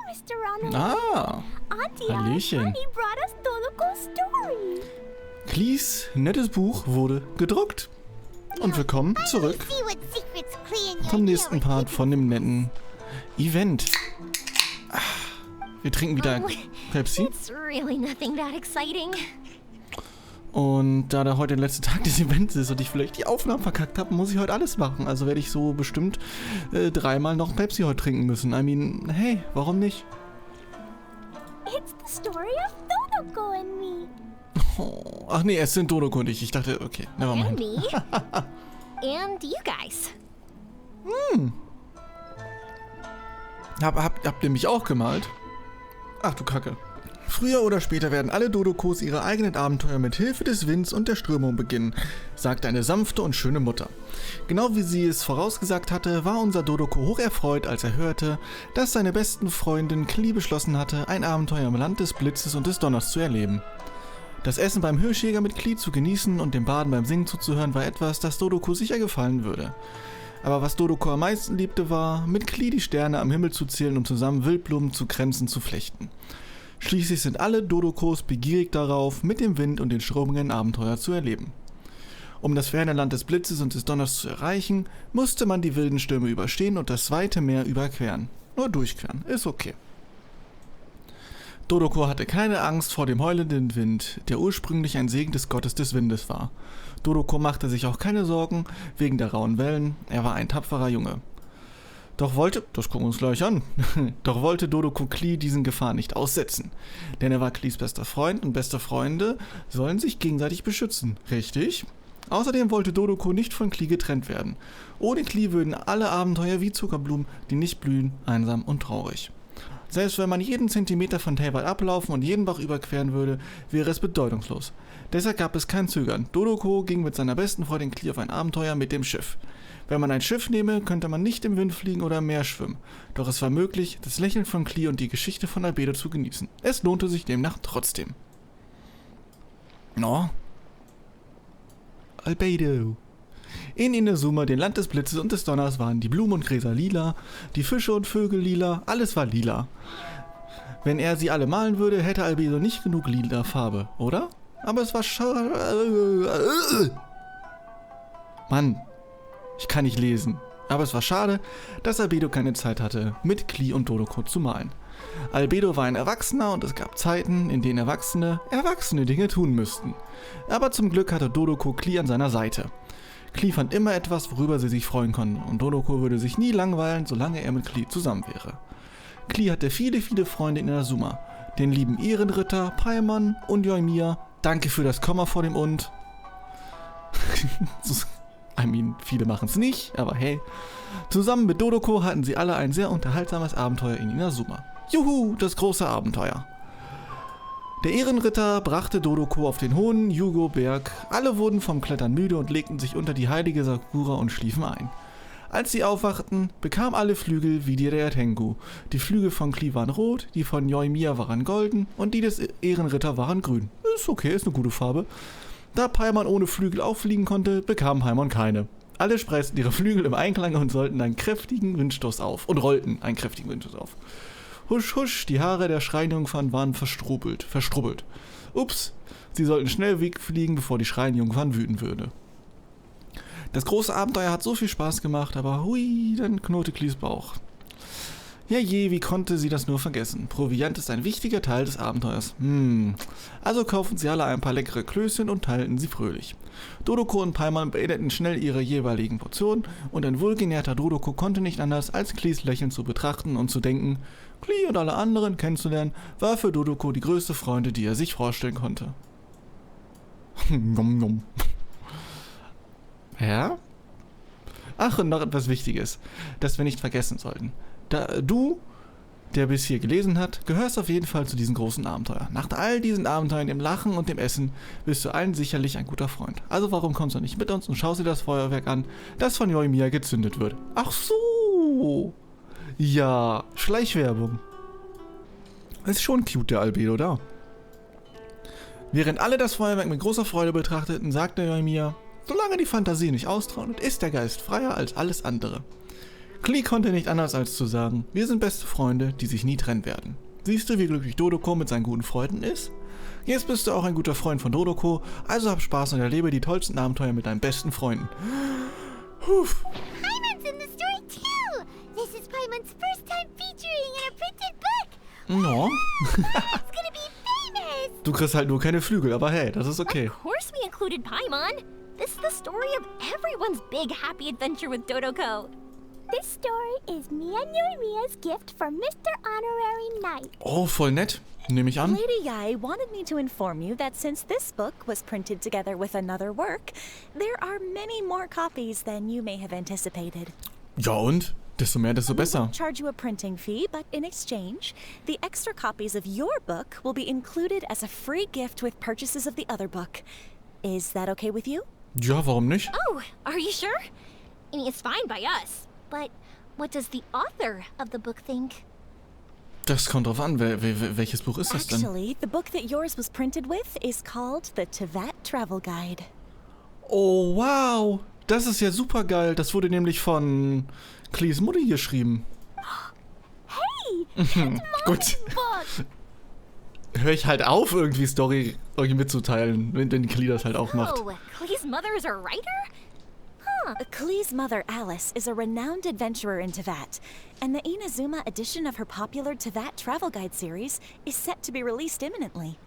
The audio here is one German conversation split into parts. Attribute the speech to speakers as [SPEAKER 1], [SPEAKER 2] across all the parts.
[SPEAKER 1] Mr. Ronald.
[SPEAKER 2] Ah,
[SPEAKER 1] Auntie
[SPEAKER 2] Hallöchen.
[SPEAKER 1] Alfie brought us Doloco's story.
[SPEAKER 2] Klees nettes Buch wurde gedruckt. Und willkommen zurück
[SPEAKER 1] See what secrets Klee and
[SPEAKER 2] zum
[SPEAKER 1] Yoimiya
[SPEAKER 2] nächsten
[SPEAKER 1] were
[SPEAKER 2] Part
[SPEAKER 1] keeping.
[SPEAKER 2] von dem netten Event. Wir trinken wieder Pepsi.
[SPEAKER 1] It's really nothing that exciting.
[SPEAKER 2] Und da da heute der letzte Tag des Events ist und ich vielleicht die Aufnahmen verkackt habe, muss ich heute alles machen. Also werde ich so bestimmt 3-mal noch Pepsi heute trinken müssen. I mean, hey, warum nicht?
[SPEAKER 1] It's the story of Doloco and me.
[SPEAKER 2] Oh, ach nee, es sind Doloco und ich dachte, okay,
[SPEAKER 1] And
[SPEAKER 2] nevermind.
[SPEAKER 1] me. And you guys.
[SPEAKER 2] Habt ihr mich auch gemalt? Ach du Kacke. Früher oder später werden alle Dodokos ihre eigenen Abenteuer mit Hilfe des Winds und der Strömung beginnen, sagte eine sanfte und schöne Mutter. Genau wie sie es vorausgesagt hatte, war unser Dodoko hocherfreut, als er hörte, dass seine besten Freundin Klee beschlossen hatte, ein Abenteuer im Land des Blitzes und des Donners zu erleben. Das Essen beim Hirschjäger mit Klee zu genießen und dem Baden beim Singen zuzuhören war etwas, das Dodoko sicher gefallen würde. Aber was Dodoko am meisten liebte, war, mit Klee die Sterne am Himmel zu zählen und zusammen Wildblumen zu Kränzen zu flechten. Schließlich sind alle Dodokos begierig darauf, mit dem Wind und den Strömungen Abenteuer zu erleben. Um das ferne Land des Blitzes und des Donners zu erreichen, musste man die wilden Stürme überstehen und das weite Meer überqueren. Nur durchqueren, ist okay. Dodoko hatte keine Angst vor dem heulenden Wind, der ursprünglich ein Segen des Gottes des Windes war. Dodoko machte sich auch keine Sorgen wegen der rauen Wellen, er war ein tapferer Junge. Doch wollte Dodoko Klee diesen Gefahren nicht aussetzen. Denn er war Klees bester Freund und beste Freunde sollen sich gegenseitig beschützen, richtig? Außerdem wollte Dodoko nicht von Klee getrennt werden. Ohne Klee würden alle Abenteuer wie Zuckerblumen, die nicht blühen, einsam und traurig. Selbst wenn man jeden Zentimeter von Tailwald ablaufen und jeden Bach überqueren würde, wäre es bedeutungslos. Deshalb gab es kein Zögern. Dodoko ging mit seiner besten Freundin Klee auf ein Abenteuer mit dem Schiff. Wenn man ein Schiff nehme, könnte man nicht im Wind fliegen oder im Meer schwimmen. Doch es war möglich, das Lächeln von Klee und die Geschichte von Albedo zu genießen. Es lohnte sich demnach trotzdem. No? Albedo. In Inazuma, dem Land des Blitzes und des Donners, waren die Blumen und Gräser lila, die Fische und Vögel lila, alles war lila. Wenn er sie alle malen würde, hätte Albedo nicht genug lila Farbe, oder? Aber es war Mann, ich kann nicht lesen. Aber es war schade, dass Albedo keine Zeit hatte, mit Klee und Dodoko zu malen. Albedo war ein Erwachsener und es gab Zeiten, in denen Erwachsene Dinge tun müssten. Aber zum Glück hatte Dodoko Klee an seiner Seite. Klee fand immer etwas, worüber sie sich freuen konnte, und Dodoko würde sich nie langweilen, solange er mit Klee zusammen wäre. Klee hatte viele, viele Freunde in Inazuma. Den lieben Ehrenritter, Paimon und Yoimiya. Danke für das Komma vor dem und. I mean, viele machen es nicht, aber hey. Zusammen mit Dodoko hatten sie alle ein sehr unterhaltsames Abenteuer in Inazuma. Juhu, das große Abenteuer. Der Ehrenritter brachte Dodoko auf den hohen Yugo-Berg. Alle wurden vom Klettern müde und legten sich unter die heilige Sakura und schliefen ein. Als sie aufwachten, bekamen alle Flügel wie die der Tengu. Die Flügel von Klee waren rot, die von Yoimiya waren golden und die des Ehrenritter waren grün. Ist okay, ist eine gute Farbe. Da Paimon ohne Flügel auffliegen konnte, bekam Paimon keine. Alle spreizten ihre Flügel im Einklang und rollten einen kräftigen Windstoß auf. Husch, husch, die Haare der Schreinjungfern waren verstrubbelt. Ups, sie sollten schnell wegfliegen, bevor die Schreinjungfern wüten würde. Das große Abenteuer hat so viel Spaß gemacht, aber hui, dann knurrte Klees Bauch. Ja je, wie konnte sie das nur vergessen? Proviant ist ein wichtiger Teil des Abenteuers. Also kauften sie alle ein paar leckere Klößchen und teilten sie fröhlich. Dodoko und Paimon beendeten schnell ihre jeweiligen Portionen und ein wohlgenährter Dodoko konnte nicht anders, als Klees Lächeln zu betrachten und zu denken, Klee und alle anderen kennenzulernen, war für Dodoko die größte Freude, die er sich vorstellen konnte. Nom nom. Ja? Ach, und noch etwas Wichtiges, das wir nicht vergessen sollten. Du, der bis hier gelesen hat, gehörst auf jeden Fall zu diesen großen Abenteuern. Nach all diesen Abenteuern, dem Lachen und dem Essen, bist du allen sicherlich ein guter Freund. Also warum kommst du nicht mit uns und schaust dir das Feuerwerk an, das von Yoimiya gezündet wird? Ach so! Ja, Schleichwerbung. Ist schon cute, der Albedo da. Während alle das Feuerwerk mit großer Freude betrachteten, sagte Yoimiya, solange die Fantasie nicht austrocknet, ist der Geist freier als alles andere. Klee konnte nicht anders als zu sagen, wir sind beste Freunde, die sich nie trennen werden. Siehst du, wie glücklich Dodoko mit seinen guten Freunden ist? Jetzt bist du auch ein guter Freund von Dodoko, also hab Spaß und erlebe die tollsten Abenteuer mit deinen besten Freunden. Huff.
[SPEAKER 1] Paimon's in the story too! This is Paimon's first time featuring in a printed book!
[SPEAKER 2] No.
[SPEAKER 1] It's gonna be famous!
[SPEAKER 2] Du kriegst halt nur keine Flügel, aber hey, das ist okay.
[SPEAKER 3] Of course we included Paimon. This is the story of everyone's big happy adventure with Dodoko.
[SPEAKER 1] This story is Mia Mia's gift for Mr. Honorary Knight.
[SPEAKER 2] Oh, voll nett. Nehme ich an.
[SPEAKER 4] Lady Yai wanted me to inform you that since this book was printed together with another work, there are many more copies than you may have anticipated.
[SPEAKER 2] Ja und? Desto mehr, desto
[SPEAKER 4] We
[SPEAKER 2] besser.
[SPEAKER 4] won't charge you a printing fee, but in exchange, the extra copies of your book will be included as a free gift with purchases of the other book. Is that okay with you?
[SPEAKER 2] Ja, warum nicht?
[SPEAKER 3] Oh, are you sure? I mean, it's fine by us. But what does the author of the book think?
[SPEAKER 2] Das kommt drauf an. Welches Buch ist das denn?
[SPEAKER 4] Actually, the book that yours was printed with is called the Teyvat Travel Guide.
[SPEAKER 2] Oh, wow. Das ist ja super geil. Das wurde nämlich von Klees Mutter geschrieben.
[SPEAKER 1] Hey!
[SPEAKER 2] Gut.
[SPEAKER 1] Book!
[SPEAKER 2] Hör ich halt auf, irgendwie Story irgendwie mitzuteilen, wenn Klee das halt auch macht.
[SPEAKER 3] Oh, Klee's mother is a writer?
[SPEAKER 4] Klee's mother, Alice, is a renowned adventurer in Teyvat, and the Inazuma edition of her popular Teyvat Travel Guide series is set to be released imminently.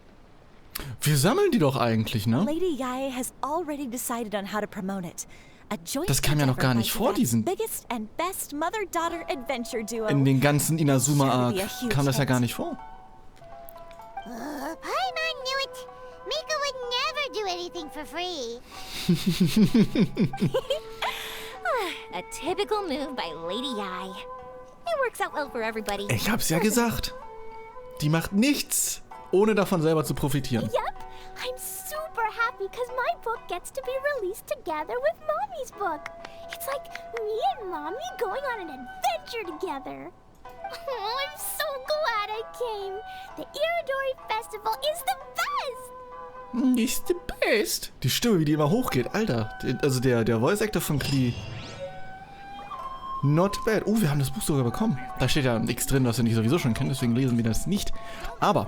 [SPEAKER 2] Wir sammeln die doch eigentlich, ne?
[SPEAKER 4] Lady Yai has already decided on how to promote it. A joint
[SPEAKER 2] Das kam ja noch gar
[SPEAKER 4] endeavor
[SPEAKER 2] nicht
[SPEAKER 4] by
[SPEAKER 2] vor,
[SPEAKER 4] Teyvat's
[SPEAKER 2] diesen...
[SPEAKER 4] biggest and best mother-daughter adventure duo.
[SPEAKER 2] In den ganzen Inazuma-Arc kam das ja gar nicht vor.
[SPEAKER 1] Paimon knew it! Mika would never do anything for free.
[SPEAKER 3] A typical move by Lady Yai. It works out well for everybody.
[SPEAKER 2] Ich hab's ja gesagt. Die macht nichts, ohne davon selber zu profitieren.
[SPEAKER 1] Yep, I'm super happy because my book gets to be released together with Mommy's book. It's like me and Mommy going on an adventure together. Oh, I'm so glad I came. The Iridori Festival is the best.
[SPEAKER 2] Nicht the best. Die Stimme, wie die immer hochgeht, Alter. Also der Voice Actor von Klee. Not bad. Oh, wir haben das Buch sogar bekommen. Da steht ja nichts drin, was wir nicht sowieso schon kennen, deswegen lesen wir das nicht. Aber...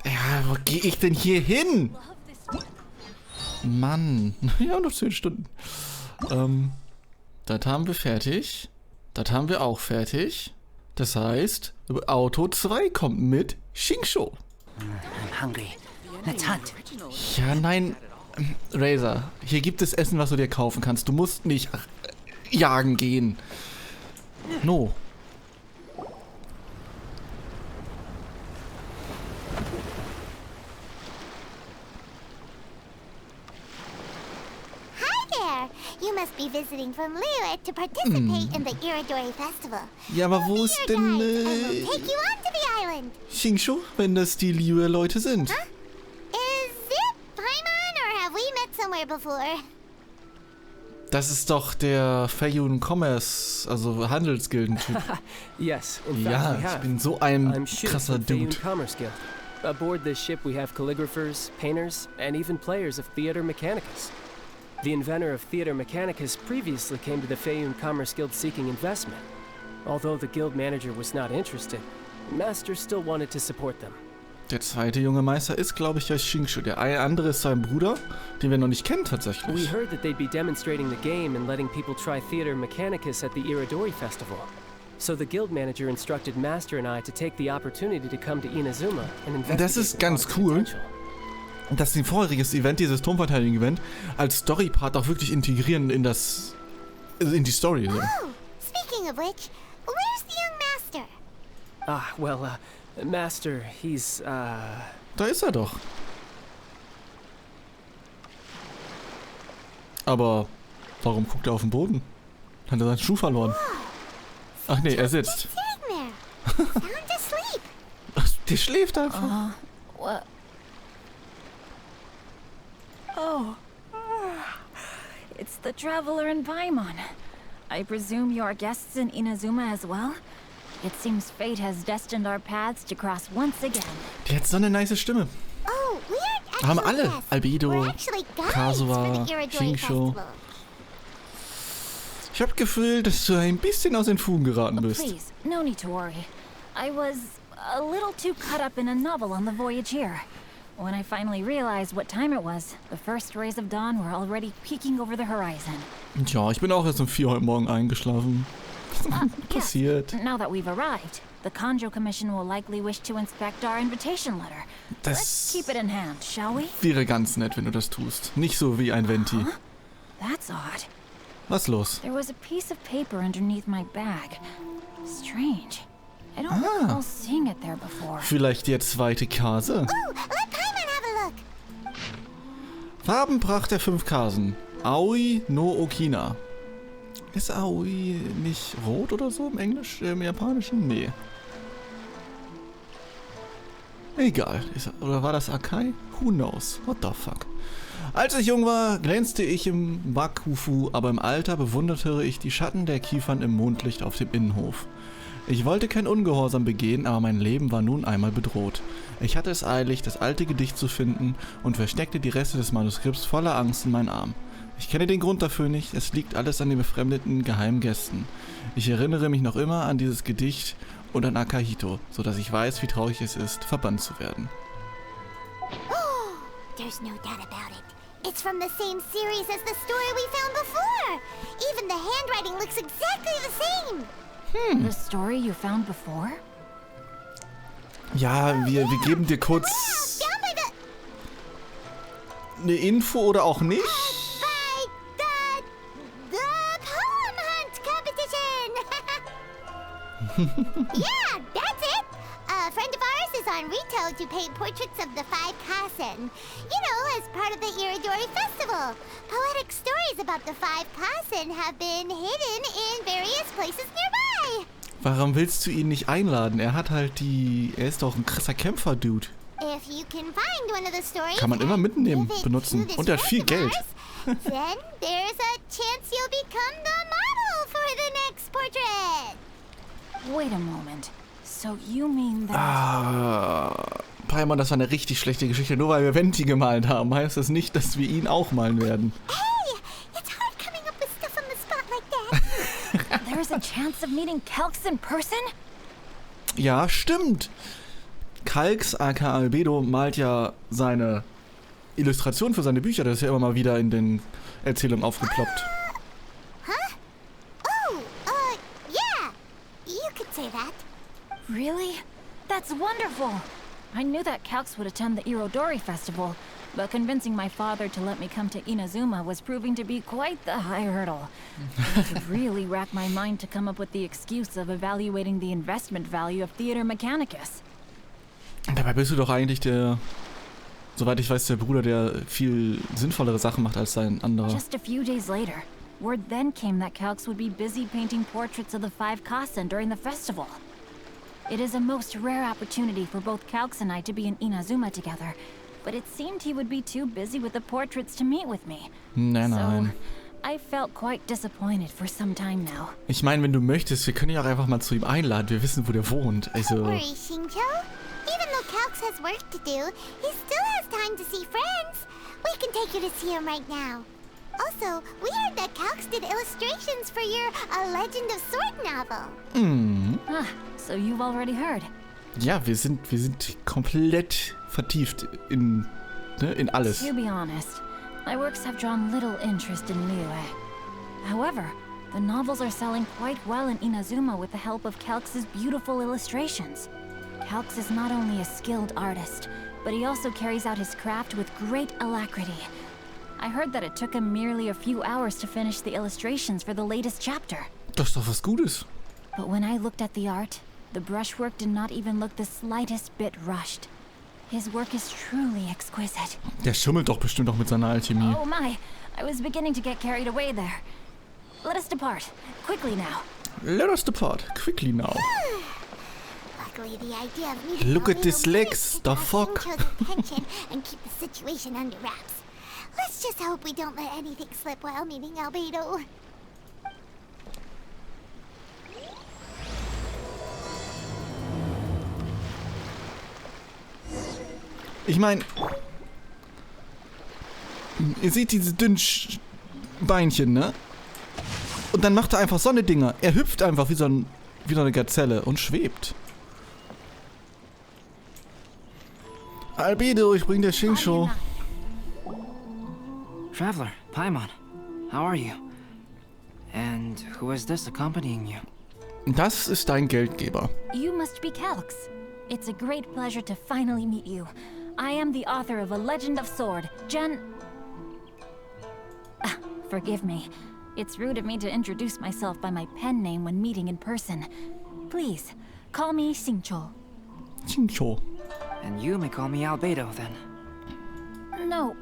[SPEAKER 2] Ja, wo gehe ich denn hier hin? Mann. Ja, noch 10 Stunden. Das haben wir fertig. Das haben wir auch fertig. Das heißt, Auto 2 kommt mit Xingqi.
[SPEAKER 5] I'm hungry. Let's hunt.
[SPEAKER 2] Ja, nein. Razor, hier gibt es Essen, was du dir kaufen kannst. Du musst nicht jagen gehen. No.
[SPEAKER 1] Hi there. You must be visiting from Liyue to participate in the Iridori Festival.
[SPEAKER 2] Ja, aber wo ist denn
[SPEAKER 1] Guide, and we'll take you on to the island.
[SPEAKER 2] Xingqi, wenn das die Liyue-Leute sind?
[SPEAKER 1] Is it Paimon or have we met somewhere before?
[SPEAKER 2] Das ist doch der Feiyun Commerce, also Handelsgildentyp.
[SPEAKER 6] Yes, in fact
[SPEAKER 2] Ja,
[SPEAKER 6] we
[SPEAKER 2] ich
[SPEAKER 6] have.
[SPEAKER 2] bin so ein
[SPEAKER 6] I'm Shu
[SPEAKER 2] krasser
[SPEAKER 6] from Feiyun
[SPEAKER 2] Dude.
[SPEAKER 6] Commerce Guild. Aboard this ship we have calligraphers, painters, and even players of Theater Mechanicus. The inventor of Theater Mechanicus previously came to the Feiyun Commerce Guild seeking investment. Although the guild manager was not interested, Master still wanted to support them.
[SPEAKER 2] Der zweite junge Meister ist, glaube ich, ja Xingqi. Der andere ist sein Bruder, den wir noch nicht kennen
[SPEAKER 6] We
[SPEAKER 2] tatsächlich.
[SPEAKER 6] heard that they'd be demonstrating the game and letting people try Theater Mechanicus at the Iridori Festival. So the guild manager instructed Master and I to take the opportunity to come to Inazuma and investigate
[SPEAKER 2] Das ist
[SPEAKER 6] the
[SPEAKER 2] ganz
[SPEAKER 6] lot's
[SPEAKER 2] cool,
[SPEAKER 6] potential.
[SPEAKER 2] dass sie ein vorheriges Event, dieses Turmverteidigung-Event, als Story-Part auch wirklich integrieren in die Story. So.
[SPEAKER 1] Oh, speaking of which, where's the young master?
[SPEAKER 6] Ah, well, Master, he's,
[SPEAKER 2] Da ist er doch. Aber warum guckt er auf den Boden? Hat er seinen Schuh verloren? Ach nee, er sitzt.
[SPEAKER 1] Sitting there. Sound asleep.
[SPEAKER 2] Ach, der schläft einfach.
[SPEAKER 4] What? Oh.
[SPEAKER 7] It's the traveler in Paimon. I presume you are guests in Inazuma as well? It seems fate has destined our paths to cross once again.
[SPEAKER 2] Die hat so eine nice Stimme.
[SPEAKER 1] Oh, we aren't actually
[SPEAKER 2] Haben alle.
[SPEAKER 1] guests.
[SPEAKER 2] Albedo,
[SPEAKER 1] We're actually guides
[SPEAKER 2] Kazuha,
[SPEAKER 1] for the Iridori
[SPEAKER 2] Xingqi.
[SPEAKER 1] Festival.
[SPEAKER 2] Ich habe Gefühl, dass du ein bisschen aus den Fugen geraten bist.
[SPEAKER 7] Please, no need to worry. I was a little too caught up in a novel on the voyage here. When I finally realized what time it was, the first rays of dawn were already peeking over the horizon.
[SPEAKER 2] Ja, ich bin auch erst um 4 heute Morgen eingeschlafen. Passiert.
[SPEAKER 7] Yes, now that we've arrived, the Conjo Commission will likely wish to inspect our invitation letter. Let's keep it in hand, shall we?
[SPEAKER 2] Wäre ganz nett, wenn du das tust. Nicht so wie ein Venti.
[SPEAKER 7] That's odd.
[SPEAKER 2] Was los?
[SPEAKER 7] There was a piece of paper underneath my bag. Strange. I don't recall seeing it there before.
[SPEAKER 2] Vielleicht der zweite Kase?
[SPEAKER 1] Ooh, let Paimon have a look.
[SPEAKER 2] Farbenpracht der 5 Kasen. Aoi no Okina. Ist Aoi nicht rot oder so im Englisch, im Japanischen? Nee. Egal. Oder war das Akai? Who knows? What the fuck? Als ich jung war, glänzte ich im Wakufu, aber im Alter bewunderte ich die Schatten der Kiefern im Mondlicht auf dem Innenhof. Ich wollte kein Ungehorsam begehen, aber mein Leben war nun einmal bedroht. Ich hatte es eilig, das alte Gedicht zu finden und versteckte die Reste des Manuskripts voller Angst in meinen Arm. Ich kenne den Grund dafür nicht, es liegt alles an den befremdeten geheimen Gästen. Ich erinnere mich noch immer an dieses Gedicht und an Akahito, sodass ich weiß, wie traurig es ist, verbannt zu werden.
[SPEAKER 1] There's no doubt about it. It's from the same series as the story we found before. Even the handwriting looks exactly the same.
[SPEAKER 7] The story you found before?
[SPEAKER 2] Ja, wir geben dir kurz
[SPEAKER 1] Down by
[SPEAKER 2] eine Info oder auch nicht.
[SPEAKER 1] by the poem hunt competition. Yeah, that's it. A friend of ours is on Rito to paint portraits of the 5 Kasen. You know, as part of the Iridori Festival. Poetic stories about the 5 Kasen have been hidden in various places nearby.
[SPEAKER 2] Warum willst du ihn nicht einladen? Er ist doch ein krasser Kämpfer-Dude.
[SPEAKER 1] If you can find one of the stories
[SPEAKER 2] Kann man immer
[SPEAKER 1] and
[SPEAKER 2] mitnehmen,
[SPEAKER 1] give it
[SPEAKER 2] benutzen.
[SPEAKER 1] to this
[SPEAKER 2] Und er hat viel
[SPEAKER 1] friend of
[SPEAKER 2] Geld.
[SPEAKER 1] ours, then there's a chance you'll become the model for the next portrait.
[SPEAKER 7] Wait a moment. So you mean that...
[SPEAKER 2] Paimon, das war eine richtig schlechte Geschichte. Nur weil wir Venti gemalt haben, heißt das nicht, dass wir ihn auch malen werden.
[SPEAKER 1] Hey, it's hard coming up with stuff on the spot like that.
[SPEAKER 7] There's a chance of meeting Kelks in person?
[SPEAKER 2] Ja, stimmt. Kalks, aka Albedo, malt ja seine Illustration für seine Bücher. Das ist ja immer mal wieder in den Erzählungen aufgeploppt.
[SPEAKER 1] Huh? Oh, yeah. You could say that.
[SPEAKER 7] Really? That's wonderful! I knew that Kelks would attend the Irodori Festival, but convincing my father to let me come to Inazuma was proving to be quite the high hurdle. I had to really rack my mind to come up with the excuse of evaluating the investment value of Theater Mechanicus.
[SPEAKER 2] Dabei bist du doch eigentlich soweit ich weiß, der Bruder, der viel sinnvollere Sachen macht als sein anderer.
[SPEAKER 7] Just a few days later, word then came that Kelks would be busy painting portraits of the 5 Kasen during the festival. It is a most rare opportunity for both Kelks and I to be in Inazuma together, but it seemed he would be too busy with the portraits to meet with me.
[SPEAKER 2] Nein.
[SPEAKER 7] So, I felt quite disappointed for some time now.
[SPEAKER 2] Ich meine, wenn du möchtest, wir können ihn auch einfach mal zu ihm einladen. Wir wissen, wo der wohnt. Also.
[SPEAKER 1] Don't worry, Xingqi. Even though Kelks has work to do, he still has time to see friends. We can take you to see him right now. Also, we heard that Kelks did illustrations for your A Legend of Sword novel.
[SPEAKER 7] Ah, so you've already heard.
[SPEAKER 2] Ja, wir sind komplett vertieft in alles.
[SPEAKER 7] To be honest, my works have drawn little interest in Liyue. However, the novels are selling quite well in Inazuma with the help of Kelks' beautiful illustrations. Kelks is not only a skilled artist, but he also carries out his craft with great alacrity. I heard that it took him merely a few hours to finish the illustrations for the latest chapter.
[SPEAKER 2] Das ist doch was Gutes.
[SPEAKER 7] But when I looked at the art, the brushwork did not even look the slightest bit rushed. His work is truly exquisite.
[SPEAKER 2] Der schummelt doch bestimmt auch mit seiner Alchemie.
[SPEAKER 7] Oh my, I was beginning to get carried away there. Let us depart, quickly now.
[SPEAKER 2] Let us depart, quickly now.
[SPEAKER 1] Luckily, the idea of meeting
[SPEAKER 2] Look at
[SPEAKER 1] Albedo
[SPEAKER 2] these legs,
[SPEAKER 1] managed
[SPEAKER 2] the
[SPEAKER 1] to grasp
[SPEAKER 2] fuck?
[SPEAKER 1] Xingqi's attention and keep the situation under wraps. Let's just hope we don't let anything slip while meeting Albedo.
[SPEAKER 2] Ich meine, ihr seht diese dünnen Beinchen, ne? Und dann macht er einfach so eine Dinger. Er hüpft einfach wie so eine Gazelle und schwebt. Albedo, ich bring dir Xingqi.
[SPEAKER 5] Traveler, Paimon, how are you? And who is this accompanying you?
[SPEAKER 2] Das ist dein Geldgeber.
[SPEAKER 7] You must be Calx. It's a great pleasure to finally meet you. I am the author of A Legend of Sword, Forgive me. It's rude of me to introduce myself by my pen name when meeting in person. Please, call me Xingqi.
[SPEAKER 2] Xingqi.
[SPEAKER 5] And you may call me Albedo then.
[SPEAKER 7] No.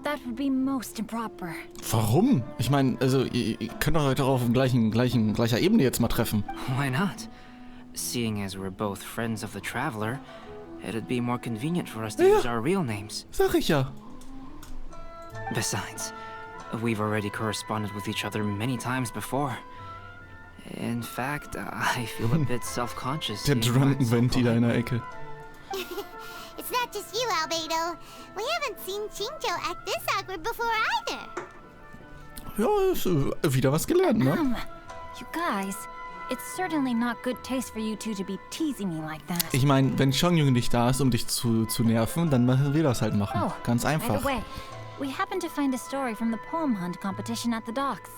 [SPEAKER 7] That would be most improper.
[SPEAKER 2] Warum? Ich meine, also, ihr könnt doch heute auf gleicher Ebene jetzt mal treffen.
[SPEAKER 5] Why not? Seeing as we're both friends of the Traveler, it'd be more convenient for us to use our real names.
[SPEAKER 2] Sag ich ja.
[SPEAKER 5] Besides, we've already corresponded with each other many times before. In fact, I feel a bit self-conscious.
[SPEAKER 2] Der Drunken Venti da in der Ecke.
[SPEAKER 1] It's not just you, Albedo. We haven't seen Xingqi act this awkward before either.
[SPEAKER 2] Ja, ist wieder was gelernt, ne?
[SPEAKER 7] You guys, it's certainly not good taste for you two to be teasing me like that.
[SPEAKER 2] Ich meine, wenn Chongyun nicht da ist, um dich zu nerven, dann müssen wir das halt machen.
[SPEAKER 7] Oh,
[SPEAKER 2] ganz
[SPEAKER 7] by
[SPEAKER 2] einfach.
[SPEAKER 7] the way, we happened to find a story from the poem hunt competition at the docks.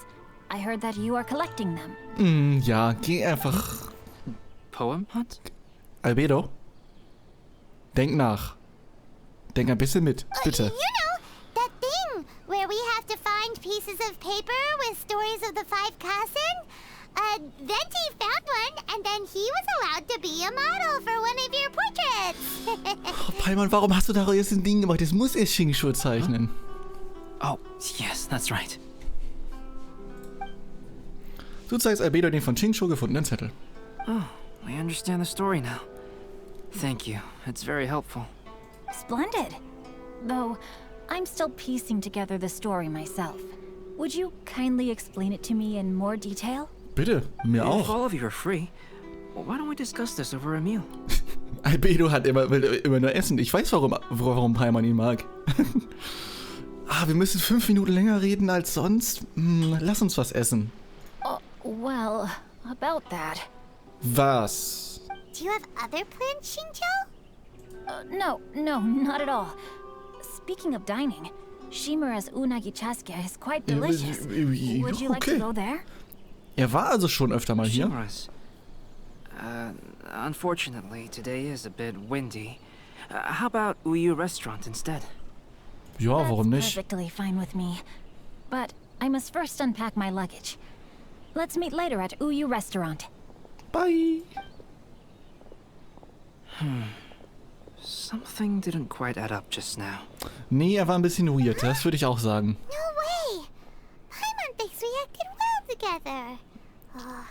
[SPEAKER 7] I heard that you are collecting them.
[SPEAKER 2] Ja, geh einfach.
[SPEAKER 5] Poem hunt?
[SPEAKER 2] Albedo? Denk nach. Denk ein bisschen mit, bitte.
[SPEAKER 1] You know, that thing where we have to find pieces of paper with stories of the 5 Kasen? Venti found one, and then he was allowed to be a model for one of your portraits.
[SPEAKER 2] Oh, Paimon, warum hast du da jetzt ein Ding gemacht? Das muss erst Xingqi zeichnen.
[SPEAKER 5] Oh, yes, that's right.
[SPEAKER 2] Du zeigst Albedo den von Xingqi gefundenen Zettel.
[SPEAKER 5] Oh, I understand the story now. Thank you. It's very helpful.
[SPEAKER 7] Splendid. Though, I'm still piecing together the story myself. Would you kindly explain it to me in more detail?
[SPEAKER 2] Bitte, mir
[SPEAKER 5] If
[SPEAKER 2] auch.
[SPEAKER 5] all of you are free, why don't we discuss this over a meal?
[SPEAKER 2] Albedo will immer nur essen. Ich weiß, warum Paimon ihn mag. Wir müssen 5 Minuten länger reden als sonst. Lass uns was essen.
[SPEAKER 7] Well, about that.
[SPEAKER 2] Was?
[SPEAKER 1] Do you have other plans, Xingqi?
[SPEAKER 7] No, not at all. Speaking of dining, Shimura's unagi chaskia is quite delicious. Would you like to go there?
[SPEAKER 2] Er war also schon öfter mal hier.
[SPEAKER 5] Shimura's. Unfortunately, today is a bit windy. How about Uyu Restaurant instead?
[SPEAKER 2] Ja, warum
[SPEAKER 7] That's
[SPEAKER 2] nicht?
[SPEAKER 7] perfectly fine with me. But I must first unpack my luggage. Let's meet later at Uyu Restaurant.
[SPEAKER 2] Bye.
[SPEAKER 5] Something didn't quite add up just now.
[SPEAKER 2] Nee, er war ein bisschen weird, das würde ich auch sagen.
[SPEAKER 1] No way! Paimon thinks we acted well together.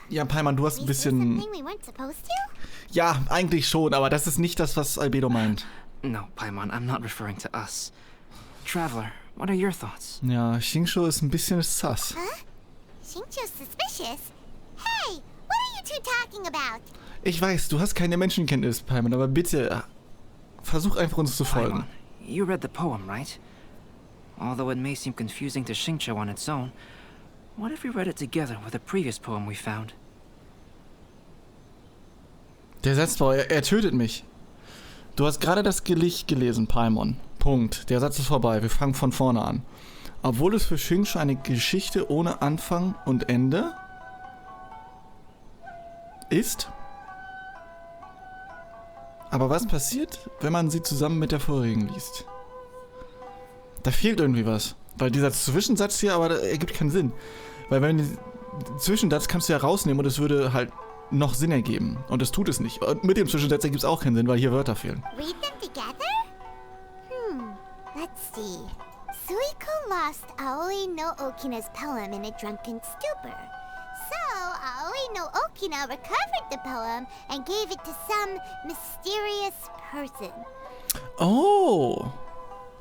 [SPEAKER 2] Ja, Paimon, du hast ein
[SPEAKER 1] We said
[SPEAKER 2] bisschen...
[SPEAKER 1] something we weren't supposed to?
[SPEAKER 2] Ja, eigentlich schon, aber das ist nicht das, was Albedo meint.
[SPEAKER 5] No, Paimon, I'm not referring to us. Traveler, what are your thoughts?
[SPEAKER 2] Ja, Xingqi ist ein bisschen sus.
[SPEAKER 1] Xingqi's suspicious. Hey, what are you two talking about?
[SPEAKER 2] Ich weiß, du hast keine Menschenkenntnis, Paimon, aber bitte, versuch einfach uns zu folgen.
[SPEAKER 5] Paimon, you read the poem, right? Although it may seem confusing to Xingqi on its own, what if we read it together with a previous poem we found?
[SPEAKER 2] Der Satzbau, er tötet mich. Du hast gerade das Gedicht gelesen, Paimon. Punkt. Der Satz ist vorbei. Wir fangen von vorne an. Obwohl es für Xingqi eine Geschichte ohne Anfang und Ende ist. Aber was passiert, wenn man sie zusammen mit der vorigen liest? Da fehlt irgendwie was. Weil dieser Zwischensatz hier, aber der ergibt keinen Sinn. Weil wenn den Zwischensatz kannst du ja rausnehmen und es würde halt noch Sinn ergeben. Und es tut es nicht. Und mit dem Zwischensatz ergibt es auch keinen Sinn, weil hier Wörter fehlen.
[SPEAKER 1] Read them together? Let's see. Suiko lost Aoi no Okina's poem in a drunken stupor. So, Aoi no Okina recovered the poem and gave it to some mysterious person.
[SPEAKER 2] Oh!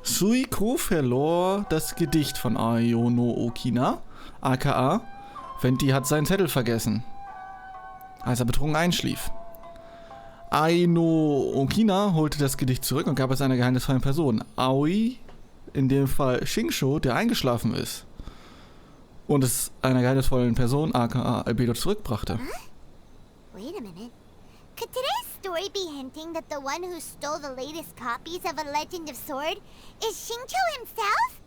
[SPEAKER 2] Suiko verlor das Gedicht von Aoi no Okina, aka Venti hat seinen Zettel vergessen, als er betrunken einschlief. Aoi no Okina holte das Gedicht zurück und gab es einer geheimnisvollen Person. Aoi, in dem Fall Xingqi, der eingeschlafen ist. und es einer geheimnisvollen Person, aka Albedo, zurückbrachte.
[SPEAKER 1] Wait a minute. Could today's story be hinting that the one who stole the latest copies of A Legend of Sword is Xingqi himself?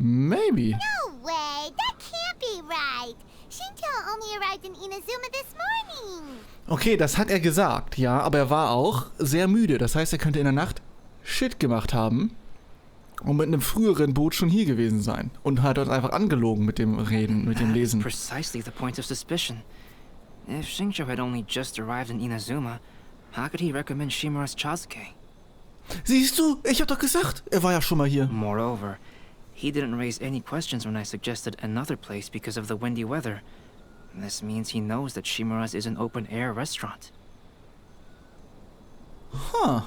[SPEAKER 2] Maybe.
[SPEAKER 1] No way! That can't be right! Xingqi only arrived in Inazuma this morning!
[SPEAKER 2] Okay, das hat er gesagt, ja, aber er war auch sehr müde. Das heißt, er könnte in der Nacht Shit gemacht haben und mit einem früheren Boot schon hier gewesen sein. Und hat uns einfach angelogen mit dem Reden, mit dem Lesen.
[SPEAKER 5] Precisely the point of suspicion. If Xingqi had only just arrived in Inazuma, how could he recommend Shimura's Chasuke?
[SPEAKER 2] Siehst du, ich hab doch gesagt, er war ja schon mal hier.
[SPEAKER 5] Moreover, he didn't raise any questions when I suggested another place because of the windy weather. This means he knows that Shimura's is an open-air restaurant.
[SPEAKER 2] Huh.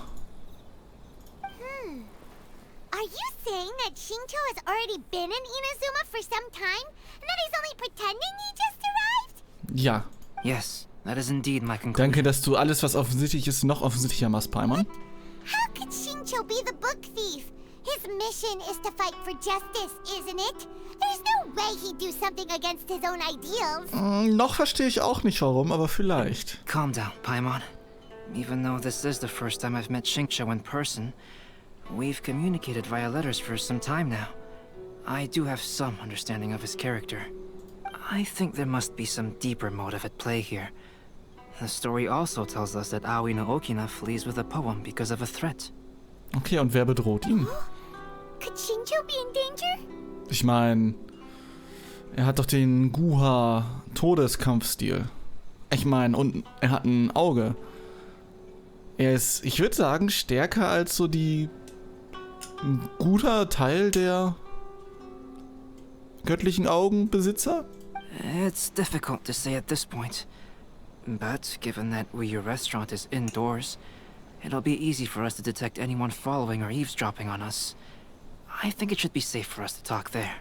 [SPEAKER 1] Are you saying that Xingqi has already been in Inazuma for some time? And that he's only pretending he just arrived?
[SPEAKER 2] Ja.
[SPEAKER 5] Yes, that is indeed my conclusion.
[SPEAKER 2] Danke, dass du alles, was offensichtlich ist, noch offensichtlicher machst, Paimon.
[SPEAKER 1] How could Xingqi be the book thief? His mission is to fight for justice, isn't it? There's no way he'd do something against his own ideals.
[SPEAKER 2] Noch verstehe ich auch nicht warum, aber vielleicht.
[SPEAKER 5] Calm down, Paimon. Even though this is the first time I've met Xingqi in person, we've communicated via letters for some time now. I do have some understanding of his character. I think there must be some deeper motive at play here. The story also tells us that Aoi no Okina flees with a poem because of a threat.
[SPEAKER 2] Okay, und wer bedroht ihn?
[SPEAKER 1] Could Xingqi be in danger?
[SPEAKER 2] Ich meine, er hat doch den Guha-Todeskampfstil. Ich meine, und er hat ein Auge. Er ist, ich würde sagen, stärker als so ein guter Teil der göttlichen Augenbesitzer?
[SPEAKER 5] It's difficult to say at this point. But given that your restaurant is indoors, it'll be easy for us to detect anyone following or eavesdropping on us. I think it should be safe for us to talk there.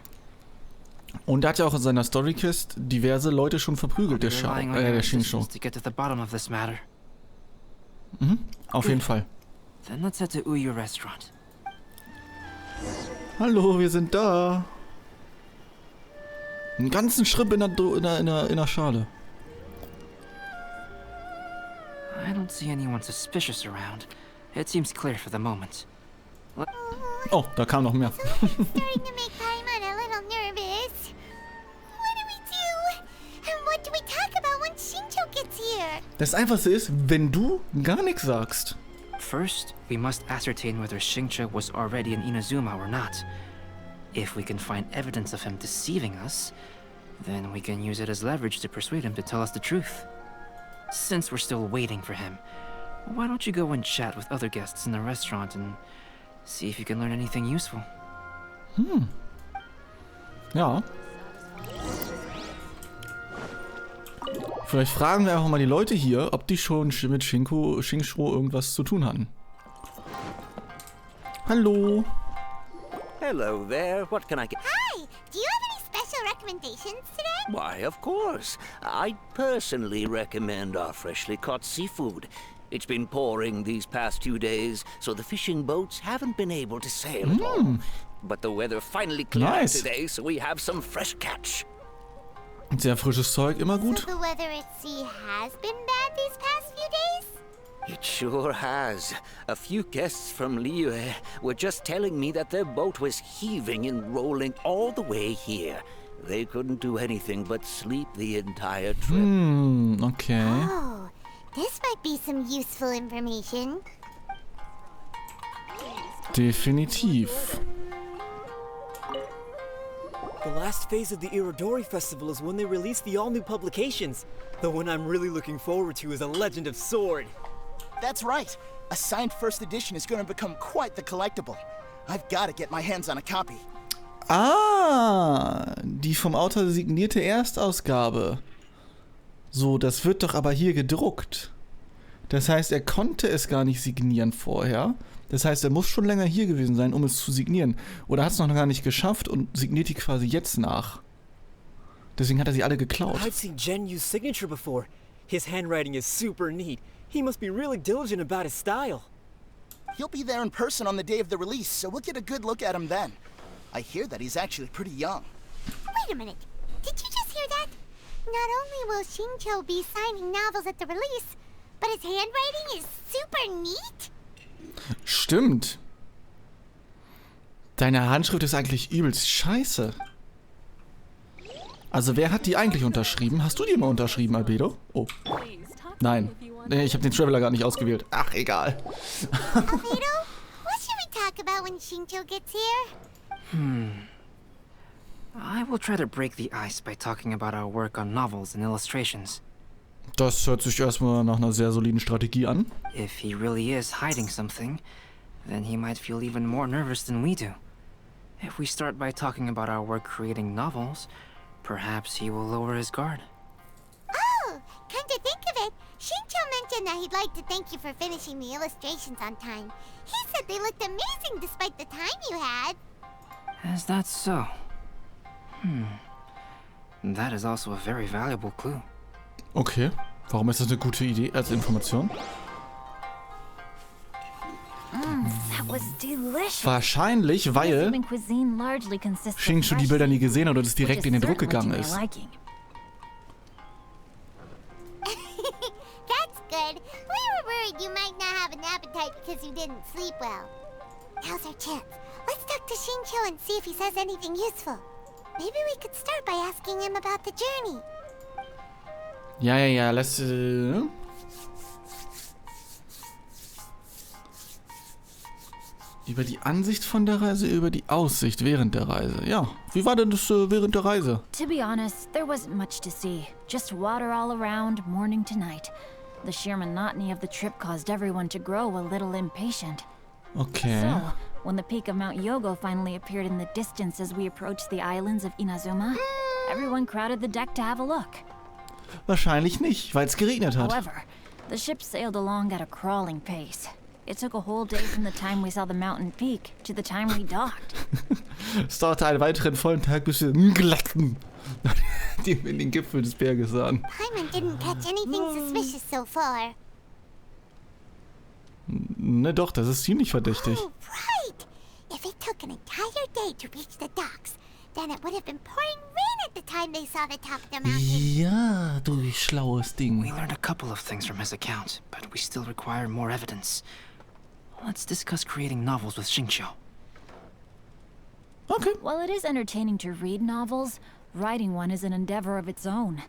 [SPEAKER 2] Und er hat ja auch in seiner Storykist diverse Leute schon verprügelt, der Xingqi.
[SPEAKER 5] To get to the bottom of this matter.
[SPEAKER 2] Mhm, auf jeden Fall.
[SPEAKER 5] Then let's head to Uyu Restaurant.
[SPEAKER 2] Hallo, wir sind da. Einen ganzen Schrimp in der Schale.
[SPEAKER 5] I don't see anyone suspicious around. It seems clear for the moment.
[SPEAKER 2] Oh, da kam noch mehr.
[SPEAKER 1] Starting to make Paimon a little nervous. What do we do? And what do we talk about when Xingqi gets here?
[SPEAKER 2] Das Einfachste ist, wenn du gar nichts sagst.
[SPEAKER 5] First, we must ascertain whether Xingqi was already in Inazuma or not. If we can find evidence of him deceiving us, then we can use it as leverage to persuade him to tell us the truth. Since we're still waiting for him, why don't you go and chat with other guests in the restaurant and see if you can learn anything useful?
[SPEAKER 2] Ja. Vielleicht fragen wir einfach mal die Leute hier, ob die schon mit Xingqi irgendwas zu tun hatten. Hallo.
[SPEAKER 8] Hello there. What can I get?
[SPEAKER 1] Hi! Do you have any special recommendations today?
[SPEAKER 8] Why, of course. I personally recommend our freshly caught seafood. It's been pouring these past 2 days, so the fishing boats haven't been able to sail at all. But the weather finally cleared today, so we have some fresh catch.
[SPEAKER 2] Sehr frisches Zeug, immer gut.
[SPEAKER 1] So the weather at sea has been bad these past few days?
[SPEAKER 8] It sure has. A few guests from Liyue were just telling me that their boat was heaving and rolling all the way here. They couldn't do anything but sleep the entire trip.
[SPEAKER 2] Okay.
[SPEAKER 1] Oh, this might be some useful information.
[SPEAKER 2] Definitiv.
[SPEAKER 9] The last phase of the Irodori Festival is when they release the all-new publications. The one I'm really looking forward to is A Legend of Sword.
[SPEAKER 10] That's right. A signed first edition is going to become quite the collectible. I've got to get my hands on a copy.
[SPEAKER 2] Ah, die vom Autor signierte Erstausgabe. So, das wird doch aber hier gedruckt. Das heißt, er konnte es gar nicht signieren vorher. Das heißt, er muss schon länger hier gewesen sein, um es zu signieren. Oder hat es noch gar nicht geschafft und signiert die quasi jetzt nach. Deswegen hat er sie alle geklaut.
[SPEAKER 9] I've seen Jen use signature before. His handwriting is super neat. He must be really diligent about his style.
[SPEAKER 10] He'll be there in person on the day of the release, so we'll get a good look at him then. I hear that he's actually pretty young.
[SPEAKER 1] Wait a minute. Did you just hear that? Not only will Xingqi be signing novels at the release, but his handwriting is super neat.
[SPEAKER 2] Stimmt. Deine Handschrift ist eigentlich übelst scheiße. Also wer hat die eigentlich unterschrieben? Hast du die mal unterschrieben, Albedo? Oh. Nein. Nee, ich habe den Traveler gar nicht ausgewählt. Ach, egal.
[SPEAKER 1] Albedo, what should we talk about when Xingqi gets here?
[SPEAKER 5] I will try to break the ice by talking about our work on novels and illustrations.
[SPEAKER 2] Das hört sich erstmal nach einer sehr soliden Strategie an.
[SPEAKER 5] If he really is hiding something, then he might feel even more nervous than we do. If we start by talking about our work creating novels, perhaps he will lower his guard.
[SPEAKER 1] Oh, come to think of it, Xingqi mentioned that he'd like to thank you for finishing the illustrations on time. He said they looked amazing despite the time you had.
[SPEAKER 5] Is that so? That is also a very valuable clue.
[SPEAKER 2] Okay. Warum ist das eine gute Idee als Information?
[SPEAKER 7] That was delicious.
[SPEAKER 2] Wahrscheinlich, weil
[SPEAKER 7] Even cuisine largely consists of
[SPEAKER 2] Xingqi die Bilder nie gesehen hat und es direkt in den Druck gegangen ist.
[SPEAKER 1] That's good. We were worried you might not have an appetite because you didn't sleep well. Now's our chance. Let's talk to Xingqi and see if he says anything useful. Maybe we could start by asking him about the journey.
[SPEAKER 2] Ja, lass... Über die Ansicht von der Reise, über die Aussicht während der Reise. Ja, wie war denn das während der Reise?
[SPEAKER 7] To be honest, there wasn't much to see. Just water all around, morning to night. The sheer monotony of the trip caused everyone to grow a little impatient.
[SPEAKER 2] Okay.
[SPEAKER 7] So, when the peak of Mount Yogo finally appeared in the distance as we approached the islands of Inazuma, everyone crowded the deck to have a look.
[SPEAKER 2] Wahrscheinlich nicht, weil es geregnet hat.
[SPEAKER 7] However, the ship sailed along at a crawling pace. It took a whole day from the time we saw the mountain peak to the time we docked.
[SPEAKER 2] Es dauerte einen weiteren vollen Tag, bis wir glatten in den Gipfel des Berges sahen.
[SPEAKER 1] Paimon didn't catch anything suspicious so far.
[SPEAKER 2] Ne, doch, das ist ziemlich verdächtig.
[SPEAKER 1] Oh, right! If it took an entire day to reach the docks, then it would have been pouring rain at the time they saw the top of the mountain.
[SPEAKER 2] Ja, du schlaues Ding.
[SPEAKER 5] We learned a couple of things from his account, but we still require more evidence. Let's discuss creating novels with Xingqi.
[SPEAKER 2] Okay.
[SPEAKER 7] While it is entertaining to read novels, writing one is an endeavor of its own.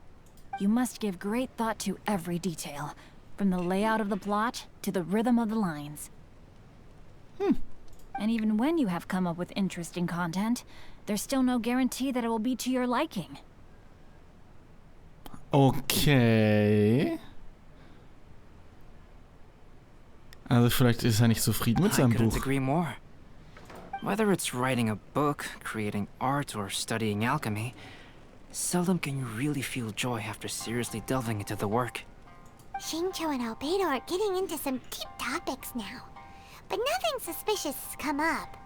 [SPEAKER 7] You must give great thought to every detail, from the layout of the plot to the rhythm of the lines. And even when you have come up with interesting content, there's still no guarantee that it will be to your liking.
[SPEAKER 2] Okay. Also vielleicht ist er nicht zufrieden mit seinem
[SPEAKER 5] I couldn't
[SPEAKER 2] Buch.
[SPEAKER 5] agree more. Whether it's writing a book, creating art, or studying alchemy, seldom can you really feel joy after seriously delving into the work.
[SPEAKER 1] Xingqi and Albedo are getting into some deep topics now, but nothing suspicious has come up.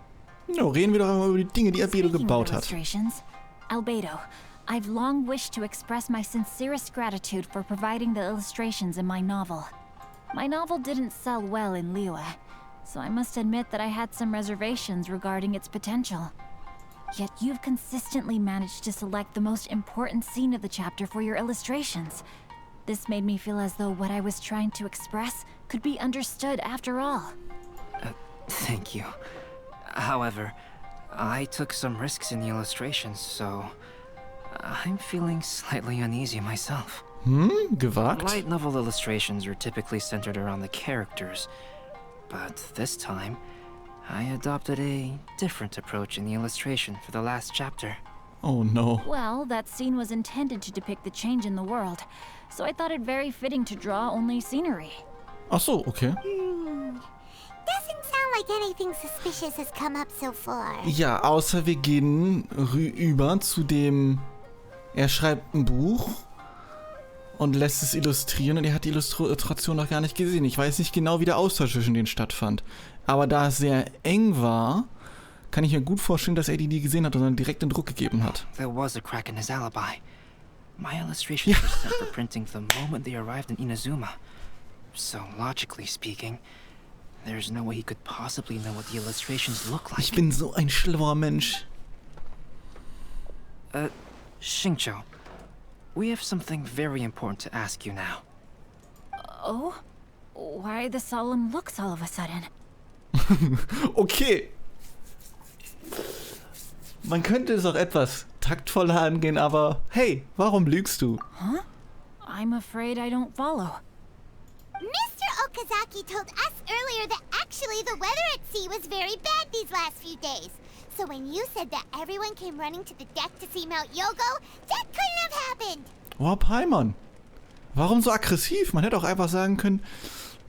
[SPEAKER 2] Ja, reden wir doch einmal über die Dinge, die Albedo
[SPEAKER 7] Speaking of
[SPEAKER 2] gebaut hat.
[SPEAKER 7] illustrations, Albedo, I've long wished to express my sincerest gratitude for providing the illustrations in my novel. My novel didn't sell well in Liyue, so I must admit that I had some reservations regarding its potential. Yet you've consistently managed to select the most important scene of the chapter for your illustrations. This made me feel as though what I was trying to express could be understood after all.
[SPEAKER 5] Thank you. However, I took some risks in the illustrations, so I'm feeling slightly uneasy myself.
[SPEAKER 2] Gewagt?
[SPEAKER 5] Light novel illustrations are typically centered around the characters, but this time, I adopted a different approach in the illustration for the last chapter.
[SPEAKER 2] Oh no.
[SPEAKER 7] Well, that scene was intended to depict the change in the world, so I thought it very fitting to draw only scenery.
[SPEAKER 2] Ach so, okay.
[SPEAKER 1] Doesn't sound like anything suspicious has come up so far.
[SPEAKER 2] Ja, außer wir gehen über zu dem... Er schreibt ein Buch und lässt es illustrieren und er hat die Illustration noch gar nicht gesehen. Ich weiß nicht genau, wie der Austausch zwischen denen stattfand. Aber da es sehr eng war, kann ich mir gut vorstellen, dass er die nie gesehen hat und dann direkt in Druck gegeben hat.
[SPEAKER 5] There was a crack in his alibi. My illustrations were set for printing the moment they arrived in Inazuma. So, logically speaking, there's no way he could possibly know what the illustrations look like.
[SPEAKER 2] Ich bin so ein schlauer Mensch.
[SPEAKER 5] Xingqi, we have something very important to ask you now.
[SPEAKER 7] Oh? Why the solemn looks all of a sudden?
[SPEAKER 2] Okay. Man könnte es auch etwas taktvoller angehen, aber hey, warum lügst du?
[SPEAKER 7] Huh? I'm afraid I don't follow.
[SPEAKER 1] Mr. Okazaki told us earlier that actually the weather at sea was very bad these last few days. So when you said that everyone came running to the deck to see Mount Yogo, that couldn't have happened.
[SPEAKER 2] Oh, Paimon. Warum so aggressiv? Man hätte auch einfach sagen können,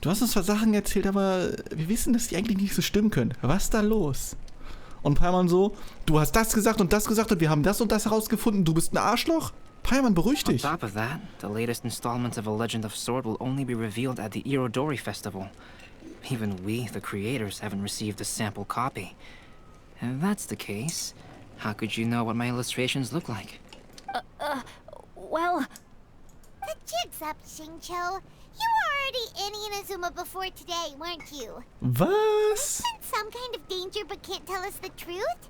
[SPEAKER 2] du hast uns zwar Sachen erzählt, aber wir wissen, dass die eigentlich nicht so stimmen können. Was ist da los? Und Paimon so, du hast das gesagt und wir haben das und das herausgefunden, du bist ein Arschloch? Paimon, beruhig dich.
[SPEAKER 5] On top of that, the latest installment of A Legend of Sword will only be revealed at the Irodori Festival. Even we, the creators, haven't received a sample copy. If that's the case, how could you know what my illustrations look like?
[SPEAKER 7] Well...
[SPEAKER 1] The jig's up, Xingqi. You were already in Inazuma before today, weren't you?
[SPEAKER 2] Was?
[SPEAKER 1] You're in some kind of danger but can't tell us the truth?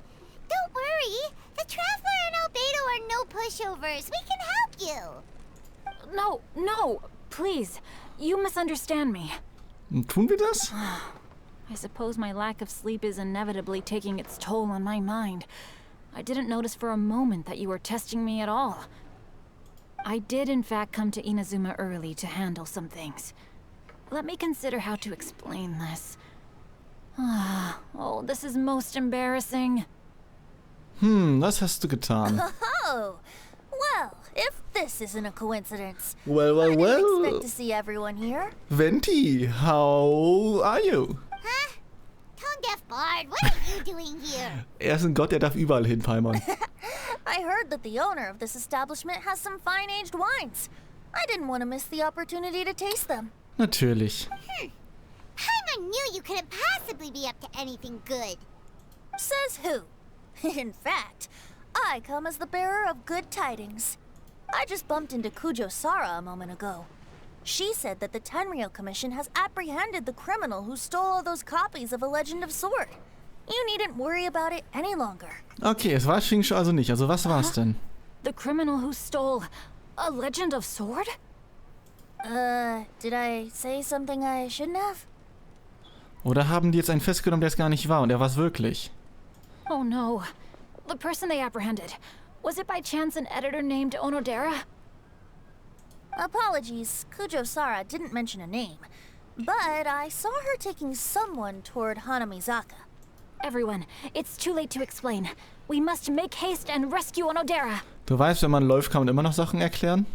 [SPEAKER 1] Don't worry. The Traveler and Albedo are no pushovers. We can help you.
[SPEAKER 7] No, please. You misunderstand me.
[SPEAKER 2] Tun wir das?
[SPEAKER 7] I suppose my lack of sleep is inevitably taking its toll on my mind. I didn't notice for a moment that you were testing me at all. I did in fact come to Inazuma early to handle some things. Let me consider how to explain this. Oh, this is most embarrassing.
[SPEAKER 2] Was hast du getan?
[SPEAKER 11] Oh, well, if this isn't a coincidence.
[SPEAKER 2] Well.
[SPEAKER 11] I didn't expect to see everyone here.
[SPEAKER 2] Venti, how are you?
[SPEAKER 1] Huh? Tone-deaf bard, what are you doing here?
[SPEAKER 2] Er ist ein Gott, der darf überall hin, Paimon.
[SPEAKER 11] I heard that the owner of this establishment has some fine-aged wines. I didn't want to miss the opportunity to taste them.
[SPEAKER 2] Natürlich.
[SPEAKER 1] Paimon knew you couldn't possibly be up to anything good.
[SPEAKER 11] Says who? In fact, I come as the bearer of good tidings. I just bumped into Kujo Sara a moment ago. She said that the Tenryou Commission has apprehended the criminal who stole all those copies of A Legend of Sword. You needn't worry about it any longer.
[SPEAKER 2] Okay, es war Xingqi also nicht. Also was war's denn?
[SPEAKER 7] The criminal who stole A Legend of Sword?
[SPEAKER 11] Did I say something I shouldn't have?
[SPEAKER 2] Oder haben die jetzt einen festgenommen, der es gar nicht war und er war's wirklich?
[SPEAKER 7] Oh no. The person they apprehended. Was it by chance an editor named Onodera?
[SPEAKER 11] Apologies, Kujo Sara didn't mention a name. But I saw her taking someone toward Hanamizaka.
[SPEAKER 7] Everyone, it's too late to explain. We must make haste and rescue Onodera.
[SPEAKER 2] Du weißt, wenn man läuft, kann man immer noch Sachen erklären?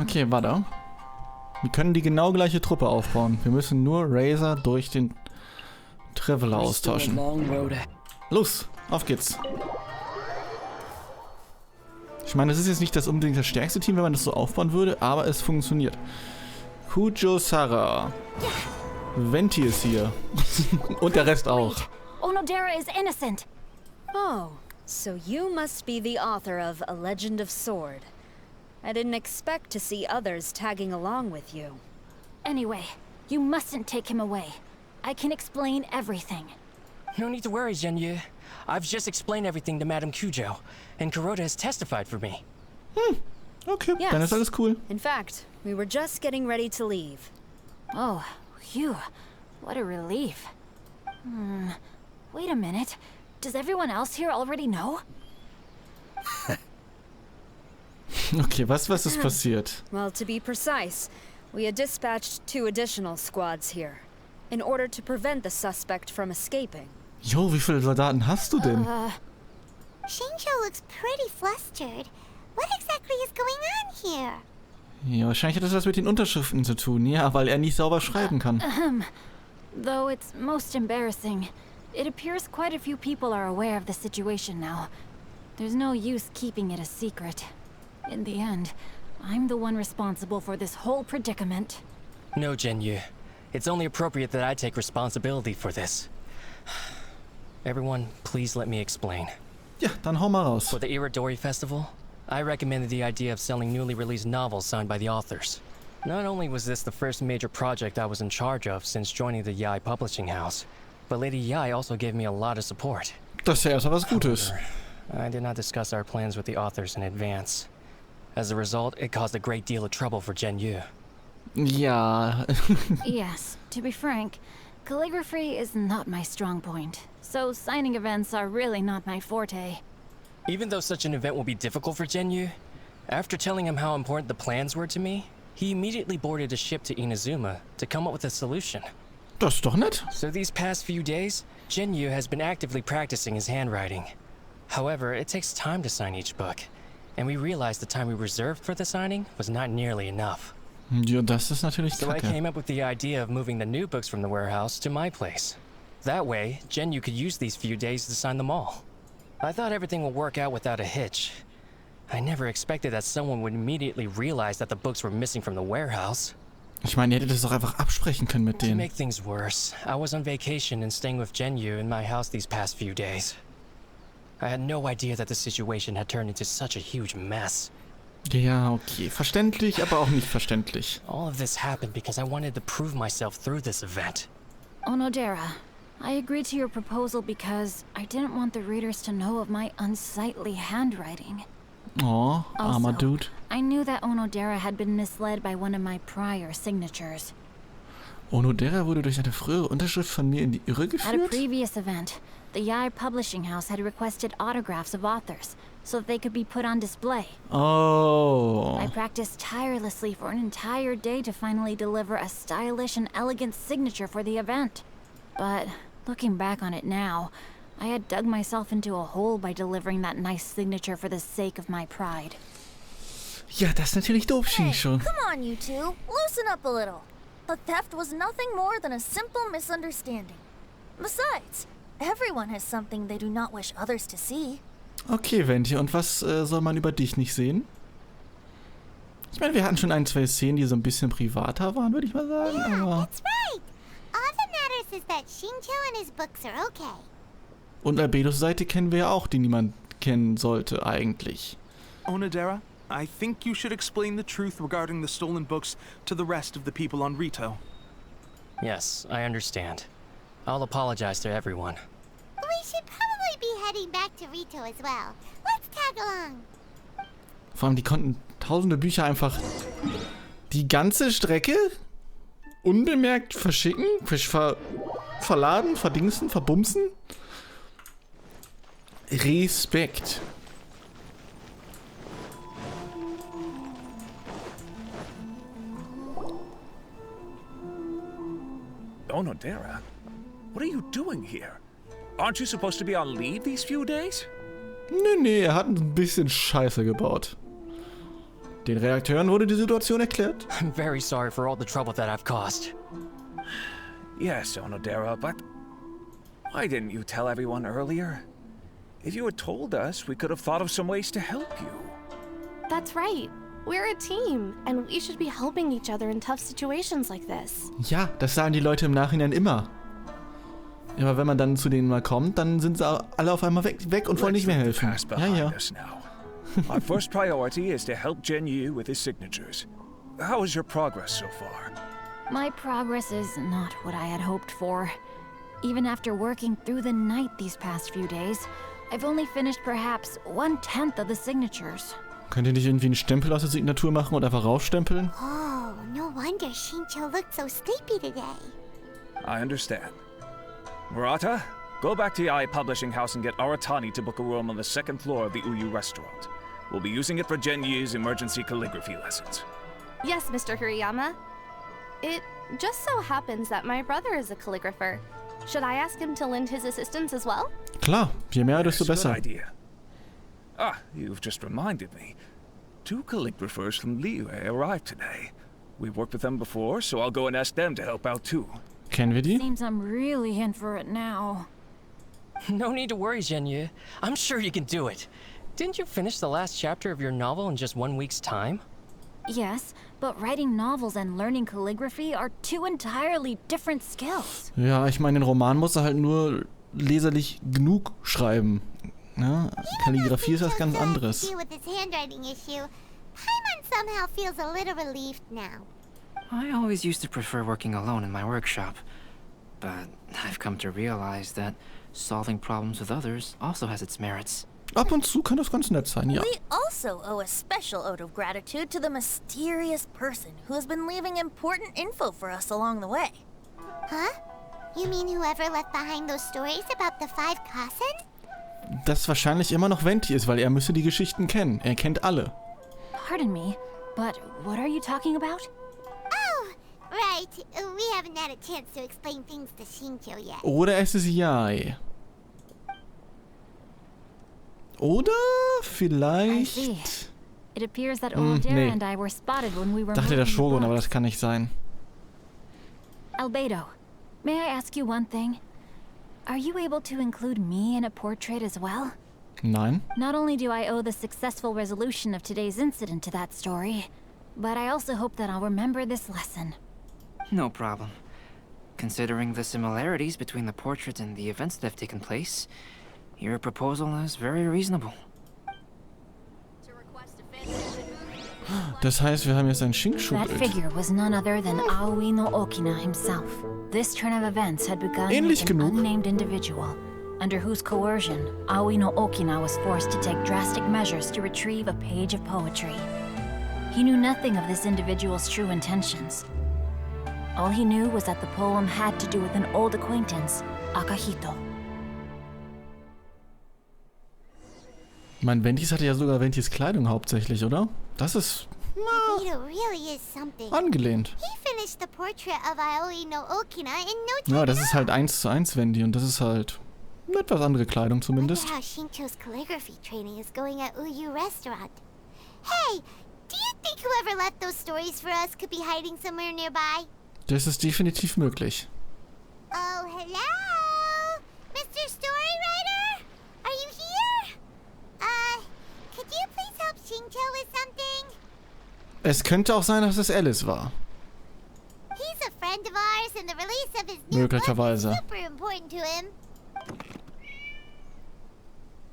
[SPEAKER 2] Okay, warte. Wir können die genau gleiche Truppe aufbauen. Wir müssen nur Razor durch den Traveler austauschen. Los, auf geht's. Ich meine, das ist jetzt nicht das unbedingt das stärkste Team, wenn man das so aufbauen würde, aber es funktioniert. Kujo Sara. Venti ist hier. Und der Rest auch.
[SPEAKER 7] Onodera is innocent.
[SPEAKER 12] Oh, so you must be the author of A Legend of Sword. I didn't expect to see others tagging along with you.
[SPEAKER 7] Anyway, you mustn't take him away. I can explain everything.
[SPEAKER 6] No need to worry, Zhenyu. I've just explained everything to Madame Kujo, and Kuroda has testified for me.
[SPEAKER 2] Okay,
[SPEAKER 12] Yes.
[SPEAKER 2] dann ist alles cool.
[SPEAKER 12] In fact, we were just getting ready to leave.
[SPEAKER 7] Oh, phew. What a relief. Wait a minute. Does everyone else here already know?
[SPEAKER 2] Okay, was ist passiert?
[SPEAKER 12] Well, to be precise, we had dispatched 2 additional squads here, in order to prevent the suspect from escaping.
[SPEAKER 2] Jo, wie viele Soldaten hast du denn?
[SPEAKER 1] Xingqi looks pretty flustered. What exactly is going on here?
[SPEAKER 2] Ja, wahrscheinlich hat das was mit den Unterschriften zu tun. Ja, weil er nicht sauber schreiben kann.
[SPEAKER 7] Though it's most embarrassing, it appears quite a few people are aware of the situation now. There's no use keeping it a secret. In the end, I'm the one responsible for this whole predicament.
[SPEAKER 6] No, Zhenyu. It's only appropriate that I take responsibility for this. Everyone, please let me explain.
[SPEAKER 2] Ja, dann hau mal raus.
[SPEAKER 6] For the Irodori Festival, I recommended the idea of selling newly released novels signed by the authors. Not only was this the first major project I was in charge of since joining the Yai publishing house, but Lady Yai also gave me a lot of support.
[SPEAKER 2] Das ist ja erstmal was Gutes.
[SPEAKER 6] I did not discuss our plans with the authors in advance. As a result, it caused a great deal of trouble for Yu.
[SPEAKER 2] Ja.
[SPEAKER 7] Yes, to be frank, calligraphy is not my strong point, so signing events are really not my forte.
[SPEAKER 6] Even though such an event will be difficult for Yu, after telling him how important the plans were to me, he immediately boarded a ship to Inazuma to come up with a solution.
[SPEAKER 2] Das ist doch nett.
[SPEAKER 6] So these past few days, Yu has been actively practicing his handwriting. However, it takes time to sign each book, and we realized the time we reserved for the signing was not nearly enough.
[SPEAKER 2] Ja, das ist natürlich
[SPEAKER 6] So I
[SPEAKER 2] kacke.
[SPEAKER 6] came up with the idea of moving the new books from the warehouse to my place. That way, Yu could use these few days to sign them all. I thought everything would work out without a hitch. I never expected that someone would immediately realize that the books were missing from the warehouse.
[SPEAKER 2] Ich meine, ihr hättet das doch einfach absprechen können mit
[SPEAKER 6] To
[SPEAKER 2] denen.
[SPEAKER 6] make things worse, I was on vacation and staying with Yu in my house these past few days. I had no idea that the situation had turned into such a huge mess.
[SPEAKER 2] Ja, okay. Verständlich, aber auch nicht verständlich.
[SPEAKER 6] All of this happened because I wanted to prove myself through this event.
[SPEAKER 7] Onodera, I agreed to your proposal because I didn't want the readers to know of my unsightly handwriting.
[SPEAKER 2] Oh, armer
[SPEAKER 7] Also,
[SPEAKER 2] Dude.
[SPEAKER 7] I knew that Onodera had been misled by one of my prior signatures.
[SPEAKER 2] Onodera wurde durch eine frühere Unterschrift von mir in die Irre
[SPEAKER 7] At a
[SPEAKER 2] geführt?
[SPEAKER 7] previous event, the Yai Publishing House had requested autographs of authors so that they could be put on display.
[SPEAKER 2] Oh.
[SPEAKER 7] I practiced tirelessly for an entire day to finally deliver a stylish and elegant signature for the event. But looking back on it now, I had dug myself into a hole by delivering that nice signature for the sake of my pride.
[SPEAKER 2] Ja, das ist natürlich doof,
[SPEAKER 11] Hey,
[SPEAKER 2] schon.
[SPEAKER 11] come on, you two. Loosen up a little. The theft was nothing more than a simple misunderstanding. Besides, everyone has something they do not wish others to see.
[SPEAKER 2] Okay, Venti, und was soll man über dich nicht sehen? Ich meine, wir hatten schon ein, zwei Szenen, die so ein bisschen privater waren, würde ich mal sagen.
[SPEAKER 1] Yeah,
[SPEAKER 2] Aber
[SPEAKER 1] that's right. All that matters is that Xingqi and his books are okay.
[SPEAKER 2] und Albedos Seite kennen wir ja auch, die niemand kennen sollte eigentlich.
[SPEAKER 13] Onodera, I think you should explain the truth regarding the stolen books to the rest of the people on Rito.
[SPEAKER 6] Yes, I understand. I'll apologize to everyone.
[SPEAKER 1] We should probably be heading back to Rito as well. Let's tag along.
[SPEAKER 2] Vor allem, die konnten tausende Bücher einfach die ganze Strecke unbemerkt verschicken, verladen, verdingsen, verbumsen. Respekt.
[SPEAKER 14] Onodera, what are you doing here? Aren't you supposed to be on leave these few days?
[SPEAKER 2] Nee, er hat ein bisschen Scheiße gebaut. Den Redakteuren wurde die Situation erklärt.
[SPEAKER 6] I'm very sorry for all the trouble that I've caused.
[SPEAKER 14] Yes, Onodera, but why didn't you tell everyone earlier? If you had told us, we could have thought of some ways to help you.
[SPEAKER 15] That's right. We're a team, and we should be helping each other in tough situations like this.
[SPEAKER 2] Ja, das sagen die Leute im Nachhinein immer. Aber wenn man dann zu denen mal kommt, dann sind sie alle auf einmal weg und wollen nicht mehr helfen. Ja, ja.
[SPEAKER 14] Our first priority is to help Yu with his signatures. How is your progress so far?
[SPEAKER 7] My progress is not what I had hoped for. Even after working through the night these past few days, I've only finished perhaps 1/10 of the signatures.
[SPEAKER 2] Könnt ihr nicht irgendwie einen Stempel aus der Signatur machen und einfach raufstempeln?
[SPEAKER 1] Oh, no wonder Xingqi looked so sleepy today.
[SPEAKER 14] I understand. Murata, go back to Yai Publishing House and get Aratani to book a room on the second floor of the Uyu restaurant. We'll be using it for Yu's emergency calligraphy lessons.
[SPEAKER 15] Yes, Mr. Hirayama. It just so happens that my brother is a calligrapher. Should I ask him to lend his assistance as well?
[SPEAKER 2] Klar, je mehr, desto
[SPEAKER 14] Yes,
[SPEAKER 2] besser.
[SPEAKER 14] good idea. Ah, you've just reminded me. 2 calligraphers from Liyue arrived today. We've worked with them before, so I'll go and ask them to help out too.
[SPEAKER 2] Kennen wir die?
[SPEAKER 7] Seems I'm really in for it now.
[SPEAKER 6] No need to worry, Yu. I'm sure you can do it. Didn't you finish the last chapter of your novel in just 1 week's time?
[SPEAKER 7] Yes, but writing novels and learning calligraphy are 2 entirely different skills.
[SPEAKER 2] Ja, ich meine, den Roman muss er halt nur leserlich genug schreiben. Ja, Kalligrafie ist was ganz anderes.
[SPEAKER 1] Deal with his handwriting issue. Paimon somehow feels a little relieved now.
[SPEAKER 5] I always used to prefer working alone in my workshop, but I've come to realize that solving problems with others also has its merits.
[SPEAKER 2] Ab und zu kann das ganz nett sein, ja.
[SPEAKER 11] We also owe a special ode of gratitude to the mysterious person who has been leaving important info for us along the way.
[SPEAKER 1] Huh? You mean whoever left behind those stories about the 5 Kasen?
[SPEAKER 2] Das wahrscheinlich immer noch Venti ist, weil er müsste die Geschichten kennen. Er kennt alle.
[SPEAKER 7] Pardon me, but what are you talking about?
[SPEAKER 1] Oh, right. We haven't had a chance to explain things to Xingqi yet.
[SPEAKER 2] Oder es ist Yai. Oder vielleicht...
[SPEAKER 7] It appears that Older and I were spotted when we were
[SPEAKER 2] Dachte der
[SPEAKER 7] moving the
[SPEAKER 2] Shogun, aber
[SPEAKER 7] books.
[SPEAKER 2] das kann nicht sein.
[SPEAKER 7] Albedo, may I ask you one thing? Are you able to include me in a portrait as well?
[SPEAKER 2] Nein.
[SPEAKER 7] Not only do I owe the successful resolution of today's incident to that story, but I also hope that I'll remember this lesson.
[SPEAKER 5] No problem. Considering the similarities between the portrait and the events that have taken place, your proposal is very reasonable.
[SPEAKER 2] Das heißt, wir haben jetzt ein
[SPEAKER 7] That
[SPEAKER 2] Xingqi-Bild.
[SPEAKER 7] figure was none other than Aoi no Okina himself. This turn of events had begun
[SPEAKER 2] Ähnlich
[SPEAKER 7] with an
[SPEAKER 2] genug.
[SPEAKER 7] unnamed individual, under whose coercion Aoi no Okina was forced to take drastic measures to retrieve a page of poetry. He knew nothing of this individual's true intentions. All he knew was that the poem had to do with an old acquaintance, Akahito.
[SPEAKER 2] Mein Ventis hatte ja sogar Ventis Kleidung hauptsächlich, oder? Das ist
[SPEAKER 1] Albedo really is something.
[SPEAKER 2] angelehnt.
[SPEAKER 1] He finished the portrait of Aoi no Okina in no time.
[SPEAKER 2] Ja, das ist halt 1:1 Venti und das ist halt eine etwas andere Kleidung zumindest.
[SPEAKER 1] Wonder how Xingqi's calligraphy training is going at Uyu Restaurant. Hey, do you think whoever left those stories for us could be hiding somewhere nearby?
[SPEAKER 2] Das ist definitiv möglich.
[SPEAKER 1] Oh, hello? Mr. Storywriter? Are you here? Could you please help Xingqi with something?
[SPEAKER 2] Es könnte auch sein, dass es Alice war.
[SPEAKER 1] He's a friend of ours and the release of his new book is
[SPEAKER 2] Möglicherweise.
[SPEAKER 1] super important to him.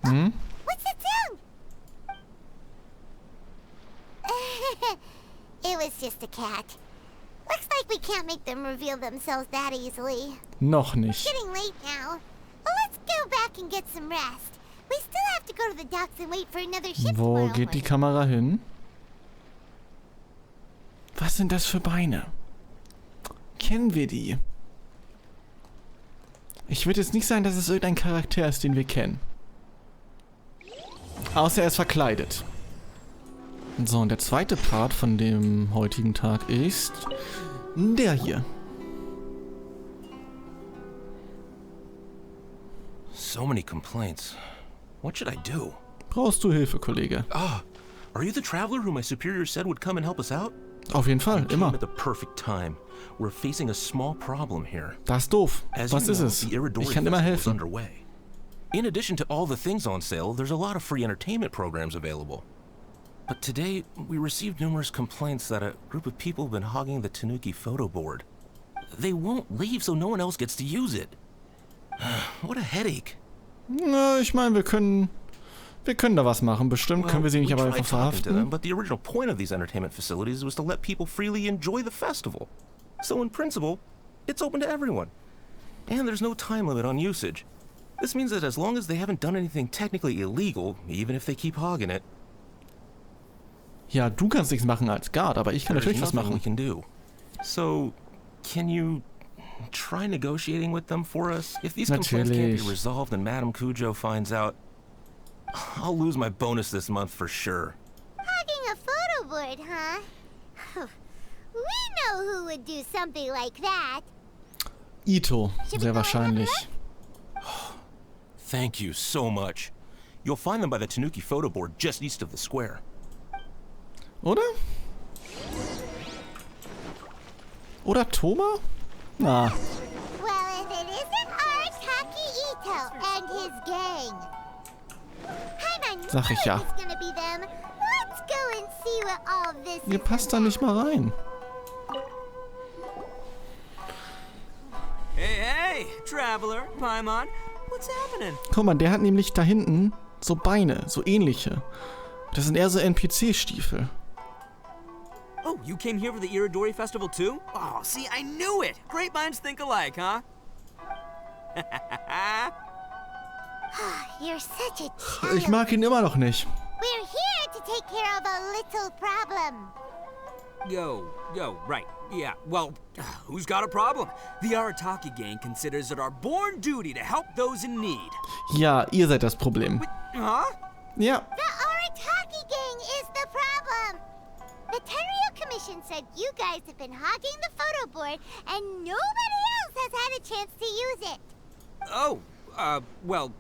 [SPEAKER 2] Hm?
[SPEAKER 1] What's that sound? It was just a cat. Looks like we can't make them reveal themselves that easily.
[SPEAKER 2] Noch nicht.
[SPEAKER 1] Getting late now. Well, let's go back and get some rest. We still have to go to the docks and wait for another ship
[SPEAKER 2] Wo
[SPEAKER 1] tomorrow
[SPEAKER 2] geht die
[SPEAKER 1] morning.
[SPEAKER 2] Kamera hin? Was sind das für Beine? Kennen wir die? Ich würde jetzt nicht sagen, dass es irgendein Charakter ist, den wir kennen. Außer er ist verkleidet. So, und der zweite Part von dem heutigen Tag ist der hier.
[SPEAKER 16] So many complaints. What should I do?
[SPEAKER 2] Brauchst du Hilfe, Kollege?
[SPEAKER 16] Ah, are you the traveler who my superior said would come and help us out?
[SPEAKER 2] Auf jeden Fall,
[SPEAKER 16] You
[SPEAKER 2] immer.
[SPEAKER 16] came at the perfect time. We're facing a small problem here.
[SPEAKER 2] Das ist doof.
[SPEAKER 16] As
[SPEAKER 2] Was
[SPEAKER 16] you
[SPEAKER 2] ist
[SPEAKER 16] know,
[SPEAKER 2] es?
[SPEAKER 16] the Iridori
[SPEAKER 2] Ich kann immer
[SPEAKER 16] Festival is
[SPEAKER 2] helfen.
[SPEAKER 16] underway. In addition to all the things on sale, there's a lot of free entertainment programs available. But today, we received numerous complaints that a group of people have been hogging the Tanuki photo board. They won't leave, so no one else gets to use it. What a headache.
[SPEAKER 2] Na, ich meine, wir können da was machen. Bestimmt können wir sie nicht aber
[SPEAKER 16] tried
[SPEAKER 2] einfach
[SPEAKER 16] talking to them,
[SPEAKER 2] verhaften.
[SPEAKER 16] but the original point of these entertainment facilities was to let people freely enjoy the festival. So in principle, it's open to everyone. And there's no time limit on usage. This means that as long as they haven't done anything technically illegal, even if they keep hogging it,
[SPEAKER 2] Ja, du kannst nichts machen als Guard, aber ich kann
[SPEAKER 16] there's
[SPEAKER 2] natürlich was
[SPEAKER 16] nothing we
[SPEAKER 2] machen.
[SPEAKER 16] can do. So, can you try negotiating with them for us? If these complaints can't
[SPEAKER 2] Natürlich.
[SPEAKER 16] be resolved and Madame Cujo finds out, I'll lose my bonus this month for sure.
[SPEAKER 1] Hogging a photo board, huh? We know who would do something like that.
[SPEAKER 2] Ito, sehr wahrscheinlich.
[SPEAKER 16] Thank you so much. You'll find them by the Tanuki photo board just east of the square.
[SPEAKER 2] Oder? Oder Toma? Na,
[SPEAKER 1] Well, if it isn't our Taki Ito and his gang. Paimon,
[SPEAKER 2] Sag ich ja.
[SPEAKER 1] it's gonna be them. Let's go and see what all this
[SPEAKER 2] ihr
[SPEAKER 1] is
[SPEAKER 2] passt da nicht mal rein.
[SPEAKER 9] Hey, hey, traveler, Paimon, what's happening?
[SPEAKER 2] Guck mal, der hat nämlich da hinten so Beine, so ähnliche. Das sind eher so NPC-Stiefel.
[SPEAKER 9] Oh, you came here for the Iridori Festival too? Oh, see, I knew it! Great minds think alike, huh?
[SPEAKER 1] You're such a child.
[SPEAKER 2] Ich mag ihn immer noch nicht.
[SPEAKER 1] We're here to take care of a little problem.
[SPEAKER 17] Yo, right. Yeah, well, who's got a problem? The Arataki gang considers it our born duty to help those in need.
[SPEAKER 2] Ja, ihr seid das Problem.
[SPEAKER 17] Huh?
[SPEAKER 2] Ja.
[SPEAKER 1] The Arataki gang is the problem. The Tenryou Commission said you guys have been hogging the photo board and nobody else has had a chance to use it.
[SPEAKER 17] Oh, well,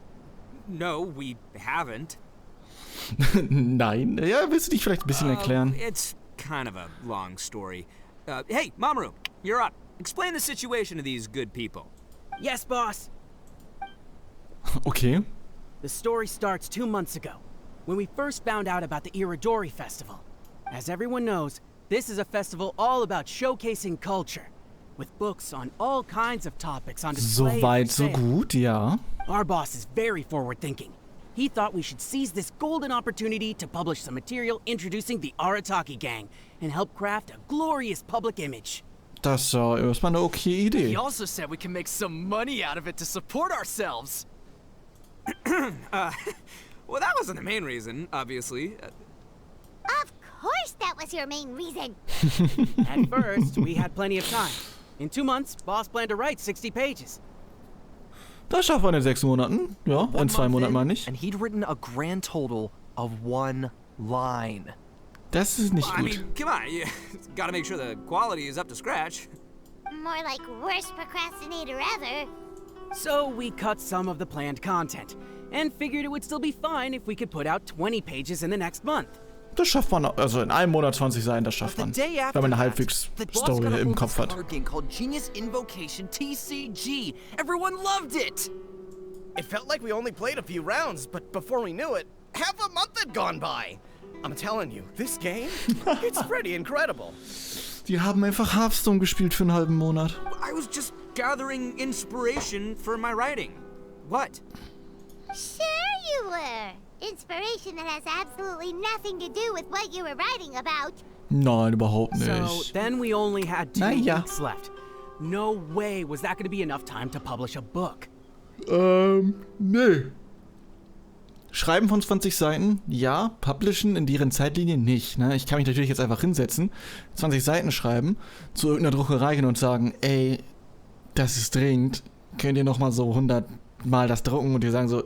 [SPEAKER 17] no, we haven't.
[SPEAKER 2] Nein. Ja, willst du dich vielleicht ein bisschen erklären?
[SPEAKER 17] It's kind of a long story. Hey, Mamoru, you're up. Explain the situation to these good people.
[SPEAKER 18] Yes, boss.
[SPEAKER 2] Okay.
[SPEAKER 18] The story starts 2 months ago, when we first found out about the Irodori Festival. As everyone knows, this is a festival all about showcasing culture, with books on all kinds of topics on display.
[SPEAKER 2] So weit, so gut, ja.
[SPEAKER 18] Our boss is very forward-thinking. He thought we should seize this golden opportunity to publish some material introducing the Arataki gang and help craft a glorious public image.
[SPEAKER 2] Das ist ja erstmal eine okay Idee.
[SPEAKER 19] He also said we can make some money out of it to support ourselves.
[SPEAKER 17] Well, that wasn't the main reason, obviously.
[SPEAKER 1] Of course that was your main reason.
[SPEAKER 18] At first, we had plenty of time. In 2 months, boss planned to write 60 pages.
[SPEAKER 2] Das schaffen wir in 6 Monaten. Ja, in 2 Monaten meine ich.
[SPEAKER 19] And he'd written a grand total of 1 line.
[SPEAKER 2] Das ist nicht
[SPEAKER 17] I
[SPEAKER 2] gut.
[SPEAKER 17] mean, come on, you gotta make sure the quality is up to scratch.
[SPEAKER 1] More like worst procrastinator ever.
[SPEAKER 18] So we cut some of the planned content, and figured it would still be fine if we could put out 20 pages in the next month.
[SPEAKER 2] Das schafft man, also in einem Monat 20 Seiten, das schafft man. Wenn man eine halbwegs Story im Kopf hat.
[SPEAKER 19] A game called Genius Invocation TCG. Everyone loved it.
[SPEAKER 20] It felt like we only played a few rounds, but before we knew it, half a month had gone by. I'm telling you, this game, it's pretty incredible.
[SPEAKER 2] Die haben einfach Hearthstone gespielt für einen halben Monat.
[SPEAKER 17] I was just gathering inspiration for my writing. What?
[SPEAKER 1] Sure you were. Inspiration that has absolutely nothing to do with what you were writing about.
[SPEAKER 2] Nein, überhaupt nicht.
[SPEAKER 18] So then we only had 2 weeks left. No way was that going to be enough time to publish a book.
[SPEAKER 2] Nee. Schreiben von 20 Seiten, ja. Publishen in deren Zeitlinie nicht. Ne? Ich kann mich natürlich jetzt einfach hinsetzen, 20 Seiten schreiben, zu irgendeiner Druckerei gehen und sagen, ey, das ist dringend, könnt ihr nochmal so 100 Mal das drucken und die sagen so,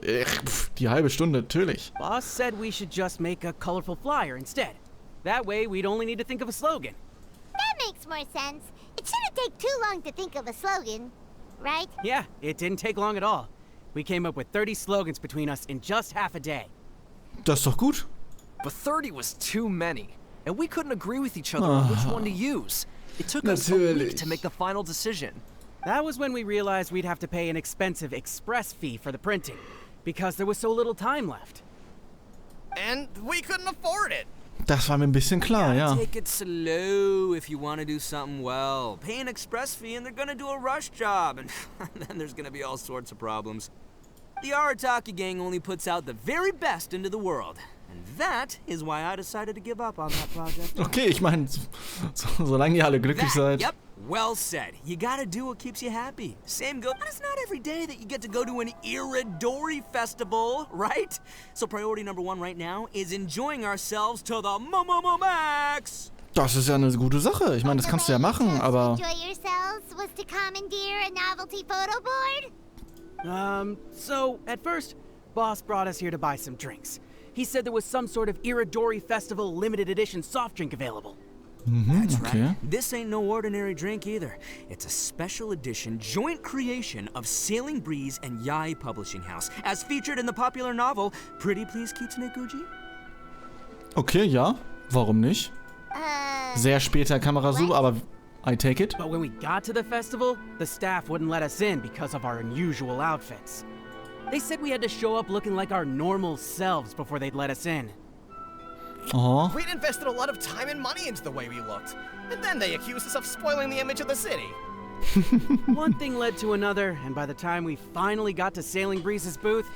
[SPEAKER 2] die halbe Stunde, natürlich.
[SPEAKER 18] Boss said we should just make a colorful flyer instead. That way we'd only need to think of a slogan.
[SPEAKER 1] That makes more sense. It shouldn't take too long to think of a slogan, right?
[SPEAKER 18] Yeah, it didn't take long at all. We came up with 30 slogans between us in just half a day.
[SPEAKER 2] Das ist doch gut.
[SPEAKER 19] But 30 was too many, and we couldn't agree with each other on which one to use. It took us a week to make the final decision.
[SPEAKER 18] That was when we realized we'd have to pay an expensive express fee for the printing, because there was so little time left.
[SPEAKER 20] And we couldn't afford it.
[SPEAKER 2] Das war mir ein bisschen klar, ja.
[SPEAKER 17] Take it slow if you want to do something well. Pay an express fee and they're gonna do a rush job, and then there's gonna be all sorts of problems. The Arataki gang only puts out the very best into the world. And that is why I decided to give up on that project.
[SPEAKER 2] Okay, ich meine, solange ihr alle glücklich seid.
[SPEAKER 17] Yep, well said. You gotta do what keeps you happy. Same goes. It's not every day that you get to go to an Irodori festival, right? So priority number 1 right now is enjoying ourselves to the max.
[SPEAKER 2] Das ist ja eine gute Sache. Ich meine, das kannst du ja machen, aber...
[SPEAKER 1] Enjoy yourselves was to commandeer a novelty photo board?
[SPEAKER 18] So at first, boss brought us here to buy some drinks. He said there was some sort of Irodori Festival limited edition soft drink available.
[SPEAKER 17] That's
[SPEAKER 2] okay.
[SPEAKER 17] right. This ain't no ordinary drink either. It's a special edition joint creation of Sailing Breeze and Yai Publishing House, as featured in the popular novel Pretty Please Kitsune Guji.
[SPEAKER 2] Okay, ja. Warum nicht? Sehr später Kamerazoom, aber I take it.
[SPEAKER 18] But when we got to the festival, the staff wouldn't let us in because of our unusual outfits. They said we had to show up looking like our normal selves before they'd let us in.
[SPEAKER 2] Oh.
[SPEAKER 20] We'd invested a lot of time and money into the way we looked, and then they accused us of spoiling the image of the city.
[SPEAKER 18] One thing led to another, and by the time we finally got to Sailing Breeze's booth,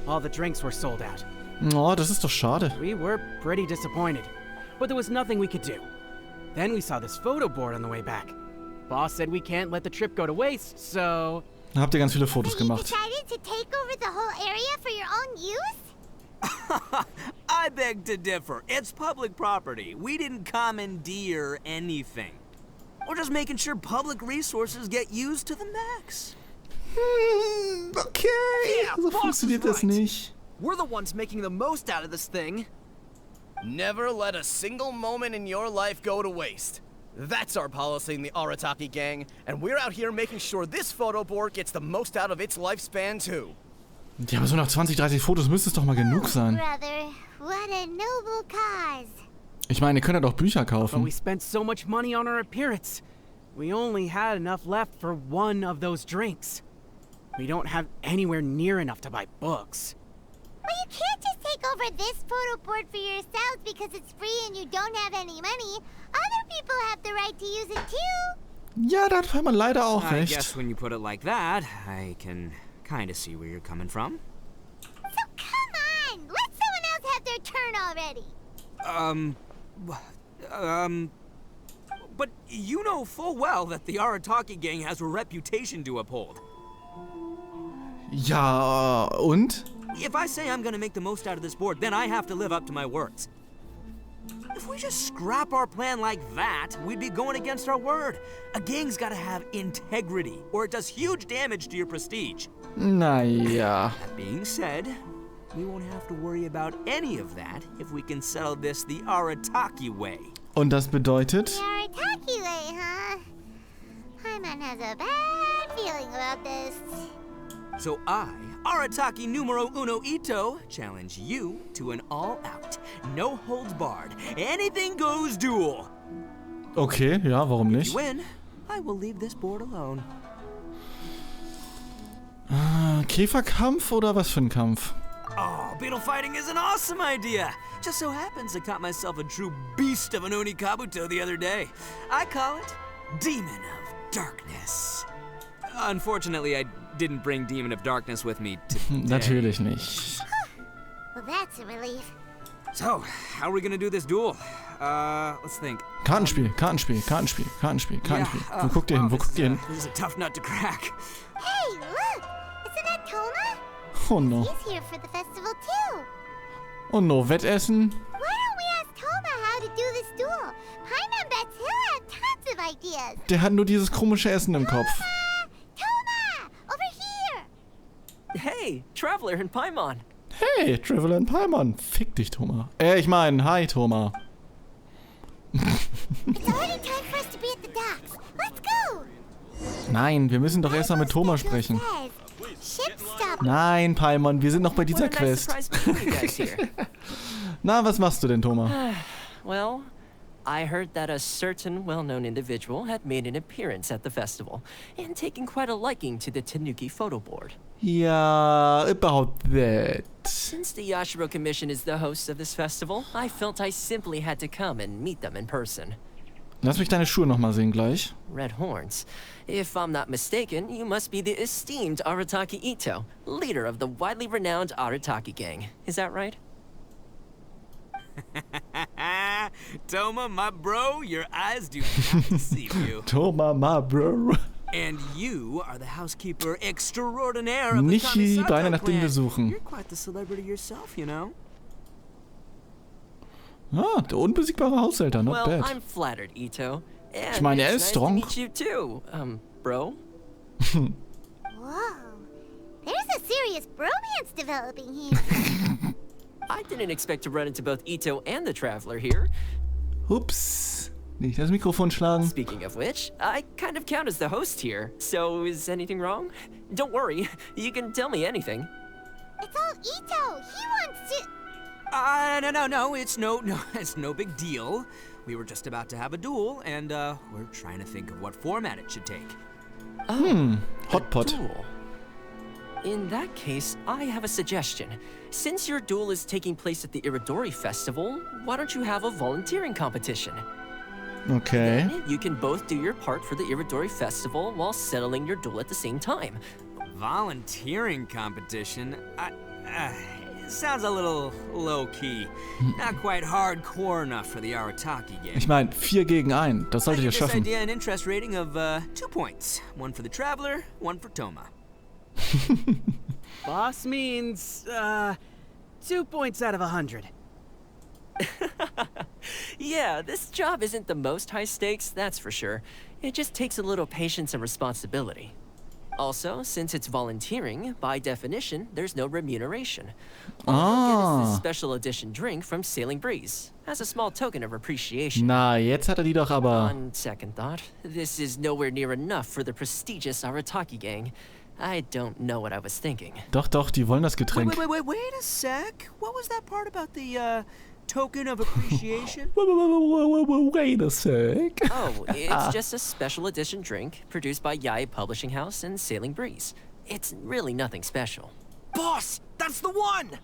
[SPEAKER 18] all the drinks were sold out.
[SPEAKER 2] Oh, das ist doch schade.
[SPEAKER 18] We were pretty disappointed, but there was nothing we could do. Then we saw this photo board on the way back. Boss said we can't let the trip go to waste, so...
[SPEAKER 2] Da habt ihr ganz viele Fotos gemacht.
[SPEAKER 1] Decided to take over the whole area for your own use?
[SPEAKER 17] I beg to differ. It's public property. We didn't commandeer anything. We're just making sure public resources get used to the max.
[SPEAKER 2] Okay,
[SPEAKER 20] Yeah,
[SPEAKER 2] so
[SPEAKER 20] boss
[SPEAKER 2] funktioniert
[SPEAKER 20] is
[SPEAKER 2] das
[SPEAKER 20] right.
[SPEAKER 2] nicht.
[SPEAKER 19] We're the ones making the most out of this thing.
[SPEAKER 20] Never let a single moment in your life go to waste. That's our policy in the Arataki gang, and we're out here making sure this photo board gets the most out of its lifespan too.
[SPEAKER 2] Ja, aber so nach 20, 30 Fotos müsste es doch mal genug sein.
[SPEAKER 1] Brother, what a noble cause.
[SPEAKER 2] Ich meine, ihr könnt ja doch Bücher
[SPEAKER 18] But
[SPEAKER 2] kaufen.
[SPEAKER 18] we spent so much money on our appearance. We only had enough left for one of those drinks. We don't have anywhere near enough to buy books.
[SPEAKER 1] Well, you can't just take over this photo board for yourselves because it's free and you don't have any money. Other people have the right to use it too.
[SPEAKER 2] Ja, da hat man leider auch
[SPEAKER 17] I
[SPEAKER 2] recht.
[SPEAKER 17] guess when you put it like that, I can kind of see where you're coming from.
[SPEAKER 1] So come on, let someone else have their turn already.
[SPEAKER 17] But you know full well that the Arataki gang has a reputation to uphold.
[SPEAKER 2] Ja, und?
[SPEAKER 17] If I say I'm gonna make the most out of this board, then I have to live up to my words. If we just scrap our plan like that, we'd be going against our word. A gang's gotta have integrity, or it does huge damage to your prestige.
[SPEAKER 2] Naja.
[SPEAKER 17] That being said, we won't have to worry about any of that if we can settle this the Arataki way.
[SPEAKER 2] Und das bedeutet?
[SPEAKER 1] The Arataki way, huh? Paimon has a bad feeling about this.
[SPEAKER 17] So I, Arataki numero uno Ito, challenge you to an all-out, no-holds-barred, anything-goes duel.
[SPEAKER 2] Okay, ja, warum
[SPEAKER 17] If
[SPEAKER 2] nicht?
[SPEAKER 17] you win, I will leave this board alone.
[SPEAKER 2] Käferkampf oder was für ein Kampf?
[SPEAKER 17] Oh, beetle fighting is an awesome idea. Just so happens I caught myself a true beast of an Onikabuto the other day. I call it Demon of Darkness. Unfortunately, I didn't bring Demon of Darkness with me today.
[SPEAKER 2] Natürlich nicht.
[SPEAKER 1] Well, that's a relief.
[SPEAKER 17] So, how are we gonna do this duel? Let's think.
[SPEAKER 2] Kartenspiel. Wo guckt ihr hin?
[SPEAKER 17] This is a tough nut to crack.
[SPEAKER 1] Hey, look! Isn't that Toma?
[SPEAKER 2] Oh no.
[SPEAKER 1] He's here for the festival too.
[SPEAKER 2] Oh no, Wettessen?
[SPEAKER 1] Why don't we ask Toma how to do this duel? Paimon bets he'll have tons of ideas.
[SPEAKER 2] Der hat nur dieses komische Essen im Kopf.
[SPEAKER 1] Toma! Over here!
[SPEAKER 6] Hey, Traveler and Paimon.
[SPEAKER 2] Hey, Traveler and Paimon. Fick dich, Thomas. Ich meine, hi, Thomas.
[SPEAKER 1] It's already time for us to be at the docks. Let's go!
[SPEAKER 2] Nein, wir müssen doch erst mal mit Thomas sprechen.
[SPEAKER 1] Ship stop.
[SPEAKER 2] Nein, Paimon, wir sind noch bei dieser
[SPEAKER 6] What a nice
[SPEAKER 2] Quest.
[SPEAKER 6] surprise to meet you guys here.
[SPEAKER 2] Na, was machst du denn, Thomas?
[SPEAKER 6] Well, I heard that a certain well-known individual had made an appearance at the festival and taken quite a liking to the Tanuki photo board.
[SPEAKER 2] Ja, about that.
[SPEAKER 6] Since the Yashiro Commission is the host of this festival, I felt I simply had to come and meet them in person.
[SPEAKER 2] Lass mich deine Schuhe noch mal sehen gleich.
[SPEAKER 6] Red horns. If I'm not mistaken, you must be the esteemed Arataki Ito, leader of the widely renowned Arataki gang. Is that right?
[SPEAKER 17] Toma, my bro, your eyes do not deceive you.
[SPEAKER 2] Thomas, my bro.
[SPEAKER 17] And you are the housekeeper extraordinaire of the
[SPEAKER 2] Nichi,
[SPEAKER 17] Kamisato
[SPEAKER 2] Beine nach dem wir
[SPEAKER 17] clan.
[SPEAKER 2] suchen.
[SPEAKER 17] You're quite the celebrity yourself, you know.
[SPEAKER 2] Ah, der unbesiegbare Haushälter, not
[SPEAKER 6] Well,
[SPEAKER 2] bad.
[SPEAKER 6] I'm flattered, Ito. And
[SPEAKER 2] Ich meine, er
[SPEAKER 6] it's
[SPEAKER 2] ist
[SPEAKER 6] nice
[SPEAKER 2] strong.
[SPEAKER 6] to meet you too, bro.
[SPEAKER 1] Whoa. There's a serious bromance developing here.
[SPEAKER 6] I didn't expect to run into both Ito and the Traveler here.
[SPEAKER 2] Ups. Nicht das Mikrofon schlagen.
[SPEAKER 6] Speaking of which, I kind of count as the host here. So is anything wrong? Don't worry, you can tell me anything.
[SPEAKER 1] It's all Ito. He wants to...
[SPEAKER 17] No, it's no big deal. We were just about to have a duel, and, we're trying to think of what format it should take.
[SPEAKER 2] Hot pot.
[SPEAKER 6] Duel. In that case, I have a suggestion. Since your duel is taking place at the Iridori Festival, why don't you have a volunteering competition?
[SPEAKER 2] Okay.
[SPEAKER 6] Then you can both do your part for the Iridori Festival while settling your duel at the same time.
[SPEAKER 17] Volunteering competition? It sounds a little low-key. Not quite hardcore enough for the Arataki game.
[SPEAKER 2] Ich meine, 4 gegen 1. Das solltet ihr
[SPEAKER 17] This
[SPEAKER 2] schaffen.
[SPEAKER 17] idea an interest rating of 2 points. One for the Traveler, one for Toma.
[SPEAKER 18] Boss means, 2 points out of 100.
[SPEAKER 21] Yeah, this job isn't the most high stakes, that's for sure. It just takes a little patience and responsibility. Also, since it's volunteering, by definition, there's no remuneration. All you'll get is this special edition drink from Sailing Breeze, as a small token of appreciation.
[SPEAKER 2] Na, jetzt hat die doch aber...
[SPEAKER 21] On second thought, this is nowhere near enough for the prestigious Arataki gang. I don't know what I was thinking.
[SPEAKER 2] Doch, die wollen das Getränk.
[SPEAKER 17] Wait a sec. What was that part about the, token of appreciation?
[SPEAKER 2] Wait a sec.
[SPEAKER 21] Oh, it's just a special edition drink produced by Yae Publishing House and Sailing Breeze. It's really nothing special.
[SPEAKER 20] Boss, that's the one!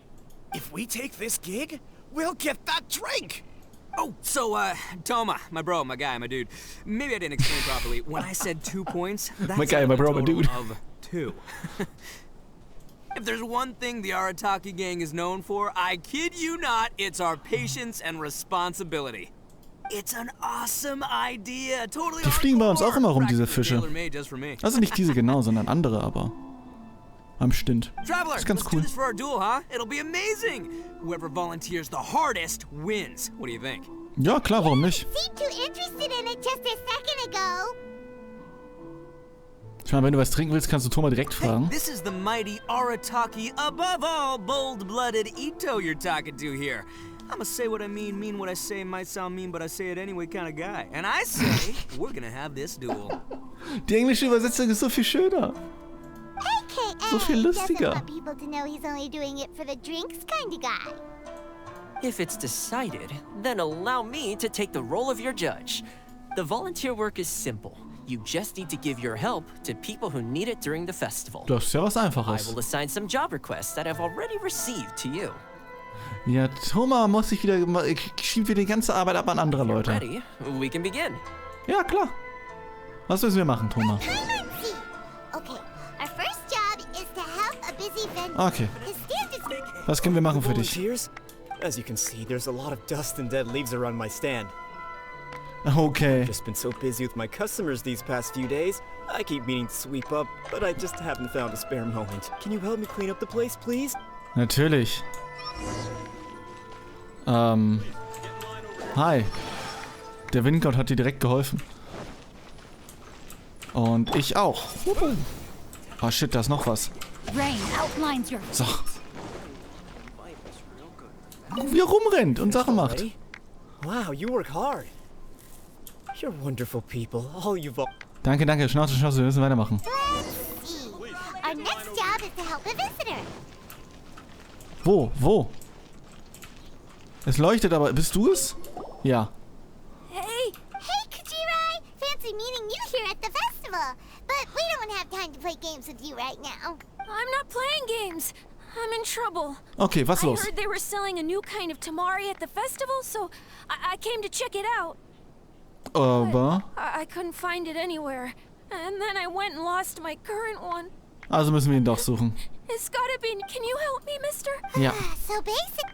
[SPEAKER 20] If we take this gig, we'll get that drink!
[SPEAKER 17] Oh, so, Toma, my bro, my guy, my dude. Maybe I didn't explain properly. When I said 2 points, that's
[SPEAKER 2] my guy, my bro, my dude.
[SPEAKER 17] Of 2. If there's one thing the Arataki gang is known for, I kid you not, it's our patience and responsibility. It's an awesome idea. Totally.
[SPEAKER 2] Die fliegen bei uns auch immer rum, diese Fische. Also nicht diese genau, sondern andere aber. Am Stint.
[SPEAKER 17] Traveler,
[SPEAKER 2] ist ganz
[SPEAKER 17] let's
[SPEAKER 2] cool.
[SPEAKER 17] do this for our duel, huh? It'll be amazing. Whoever volunteers the hardest wins. What do you think?
[SPEAKER 2] Ja, klar, warum nicht?
[SPEAKER 1] Seemed too interested in it just a second ago.
[SPEAKER 2] Ich meine, wenn du was trinken willst, kannst du Thomas direkt fragen.
[SPEAKER 17] Hey, this is the mighty Arataki, above all bold-blooded Ito you're talking to here. I'm a say what I mean what I say, might sound mean, but I say it anyway kind of guy. And I say, we're gonna have this duel.
[SPEAKER 2] Die englische Übersetzung ist so viel schöner.
[SPEAKER 1] AKA
[SPEAKER 2] so viel lustiger.
[SPEAKER 1] doesn't want people to know he's only doing it for the drinks kind of guy.
[SPEAKER 21] If it's decided, then allow me to take the role of your judge. The volunteer work is simple. You just need to give your help to people who need it during the festival.
[SPEAKER 2] Das ist ja was Einfaches.
[SPEAKER 21] I will assign some job requests that I've already received to you.
[SPEAKER 2] Ja, Thomas muss sich wieder... schiebt wieder die ganze Arbeit ab an andere Leute.
[SPEAKER 21] Ready? We can begin.
[SPEAKER 2] Ja, klar. Was müssen wir machen, Thomas?
[SPEAKER 1] Okay, our first job is to help a busy vendor.
[SPEAKER 2] Okay. Was können wir machen für dich?
[SPEAKER 9] As you can see, there's a lot of dust and dead leaves around my stand.
[SPEAKER 2] Okay.
[SPEAKER 9] I've just been so busy with my customers these past few days. I keep meaning to sweep up, but I just haven't found a spare moment. Can you help me clean up the place, please?
[SPEAKER 2] Natürlich. Hi. Der Windgott hat dir direkt geholfen. Und ich auch. Oh shit, da ist noch was. So. Wie er rumrennt und Sachen macht.
[SPEAKER 9] Wow, you work hard. You're wonderful people. All you've...
[SPEAKER 2] Danke, Schnauze, wir müssen weitermachen.
[SPEAKER 1] Our next job is to help a visitor.
[SPEAKER 2] Wo? Es leuchtet, aber bist du es? Ja.
[SPEAKER 1] Hey, Kajirai! Fancy meeting you here at the festival. But we don't have time to play games with you right now.
[SPEAKER 7] I'm not playing games. I'm in trouble.
[SPEAKER 2] Okay, was los?
[SPEAKER 7] I heard they were selling a new kind of tamari at the festival, so I came to check it out.
[SPEAKER 2] Aber...
[SPEAKER 7] I couldn't find it anywhere. And then I went and lost my current one.
[SPEAKER 2] Also müssen wir ihn doch suchen.
[SPEAKER 7] It's gotta be... Can you help me, mister?
[SPEAKER 2] Ja.
[SPEAKER 1] So basic...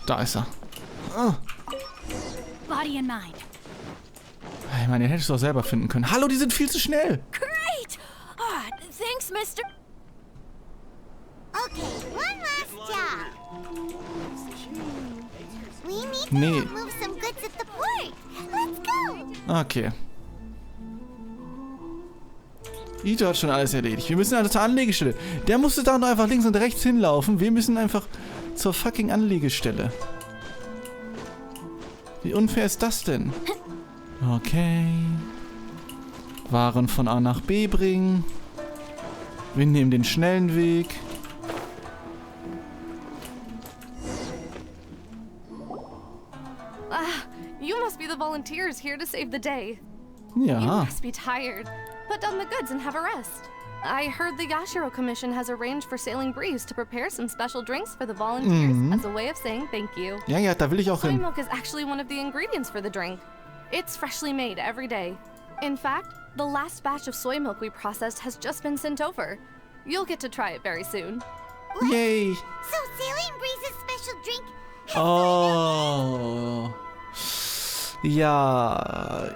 [SPEAKER 2] Da ist er. Oh.
[SPEAKER 7] Body and mind.
[SPEAKER 2] Ich meine, den hättest du auch selber finden können. Hallo, die sind viel zu schnell.
[SPEAKER 7] Great! Thanks, mister.
[SPEAKER 1] Okay, one last job. We need to move some goods at the port. Let's go.
[SPEAKER 2] Okay. Ito hat schon alles erledigt. Wir müssen also zur Anlegestelle. Der musste da nur einfach links und rechts hinlaufen. Wir müssen einfach zur fucking Anlegestelle. Wie unfair ist das denn? Okay. Waren von A nach B bringen. Wir nehmen den schnellen Weg.
[SPEAKER 15] You must be the volunteers here to save the day.
[SPEAKER 2] Ja.
[SPEAKER 15] You must be tired. Put down the goods and have a rest. I heard the Yashiro Commission has arranged for Sailing Breeze to prepare some special drinks for the volunteers as a way of saying thank you.
[SPEAKER 2] Ja, da will ich auch
[SPEAKER 15] Soy
[SPEAKER 2] hin.
[SPEAKER 15] milk is actually one of the ingredients for the drink. It's freshly made every day. In fact, the last batch of soy milk we processed has just been sent over. You'll get to try it very soon.
[SPEAKER 2] Yay!
[SPEAKER 1] So Sailing Breeze's special drink...
[SPEAKER 2] Oh. Ja,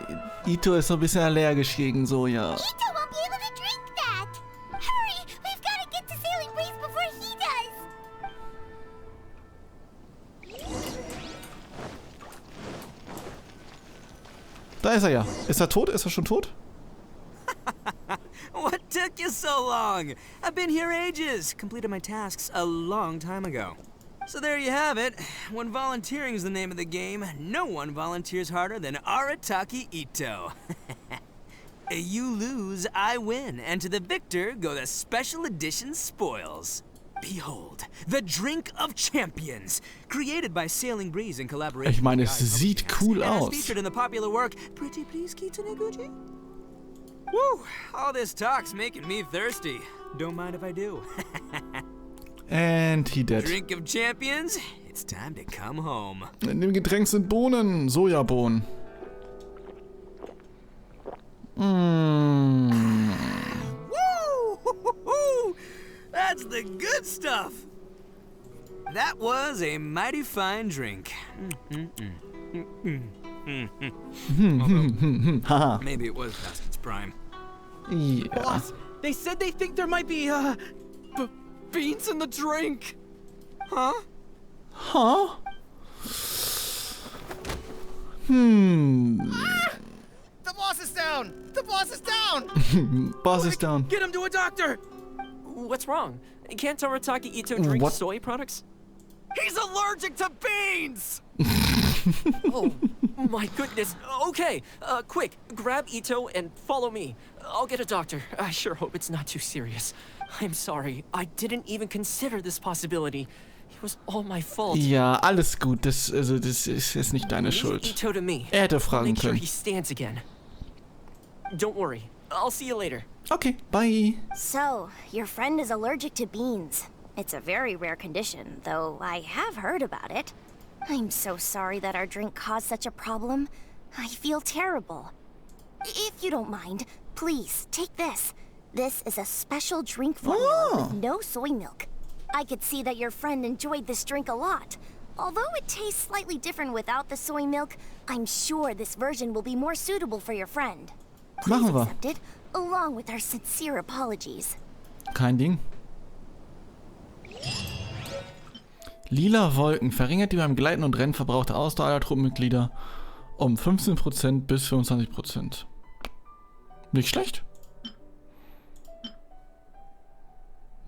[SPEAKER 2] Ito ist so ein bisschen allergisch gegen Soja.
[SPEAKER 1] Ito won't be able to drink that. Hurry, we've got to get to Sailing Breeze before he does.
[SPEAKER 2] Da ist er ja. Ist er tot? Ist er schon tot?
[SPEAKER 17] What took you so long? I've been here ages. Completed my tasks a long time ago. So there you have it. When volunteering is the name of the game, no one volunteers harder than Arataki Ito. You lose, I win, and to the victor go the special edition spoils. Behold, the Drink of Champions, created by Sailing Breeze in collaboration.
[SPEAKER 2] Ich meine, es sieht cool aus.
[SPEAKER 17] Featured in the popular work Pretty Please Kitsune Guji. Woo! All this talk's making me thirsty. Don't mind if I do.
[SPEAKER 2] And he dead.
[SPEAKER 17] Drink of Champions, it's time to come home.
[SPEAKER 2] In dem Getränk sind Bohnen, Sojabohnen.
[SPEAKER 17] Woo! That's the good stuff. That was a mighty fine drink. Although, maybe it was past its prime.
[SPEAKER 2] Yeah.
[SPEAKER 18] Boss, they said they think there might be beans in the drink.
[SPEAKER 17] Huh?
[SPEAKER 2] Huh?
[SPEAKER 20] The boss is down! The boss is down!
[SPEAKER 2] Boss is down.
[SPEAKER 18] Get him to a doctor!
[SPEAKER 21] What's wrong? Can't Arataki Ito drink soy products?
[SPEAKER 20] He's allergic to beans!
[SPEAKER 21] Oh, my goodness. Okay, quick, grab Ito and follow me. I'll get a doctor. I sure hope it's not too serious. I'm sorry, I didn't even consider this possibility. It was all my fault.
[SPEAKER 2] Ja, alles gut. Das ist nicht deine Schuld.
[SPEAKER 21] Ito to me.
[SPEAKER 2] Er hätte fragen
[SPEAKER 21] Make sure
[SPEAKER 2] können.
[SPEAKER 21] he stands again. Don't worry. I'll see you later.
[SPEAKER 2] Okay, bye.
[SPEAKER 1] So, your friend is allergic to beans. It's a very rare condition, though I have heard about it. I'm so sorry that our drink caused such a problem. I feel terrible. If you don't mind, please, take this. This is a special drink formula with no soy milk. I could see that your friend enjoyed this drink a lot. Although it tastes slightly different without the soy milk, I'm sure this version will be more suitable for your friend. Please
[SPEAKER 2] Machen wir.
[SPEAKER 1] accept it, along with our sincere apologies.
[SPEAKER 2] Kein Ding. Lila Wolken verringert die beim Gleiten und Rennen verbrauchte Ausdauer aller Truppenmitglieder um 15% bis 25%. Nicht schlecht.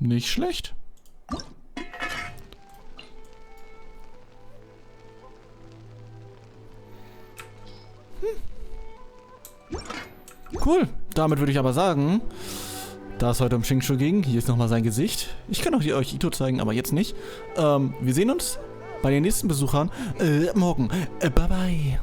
[SPEAKER 2] Nicht schlecht. Cool. Damit würde ich aber sagen, da es heute um Xingqi ging, hier ist nochmal sein Gesicht. Ich kann auch hier euch Ito zeigen, aber jetzt nicht. Wir sehen uns bei den nächsten Besuchern morgen. Bye bye.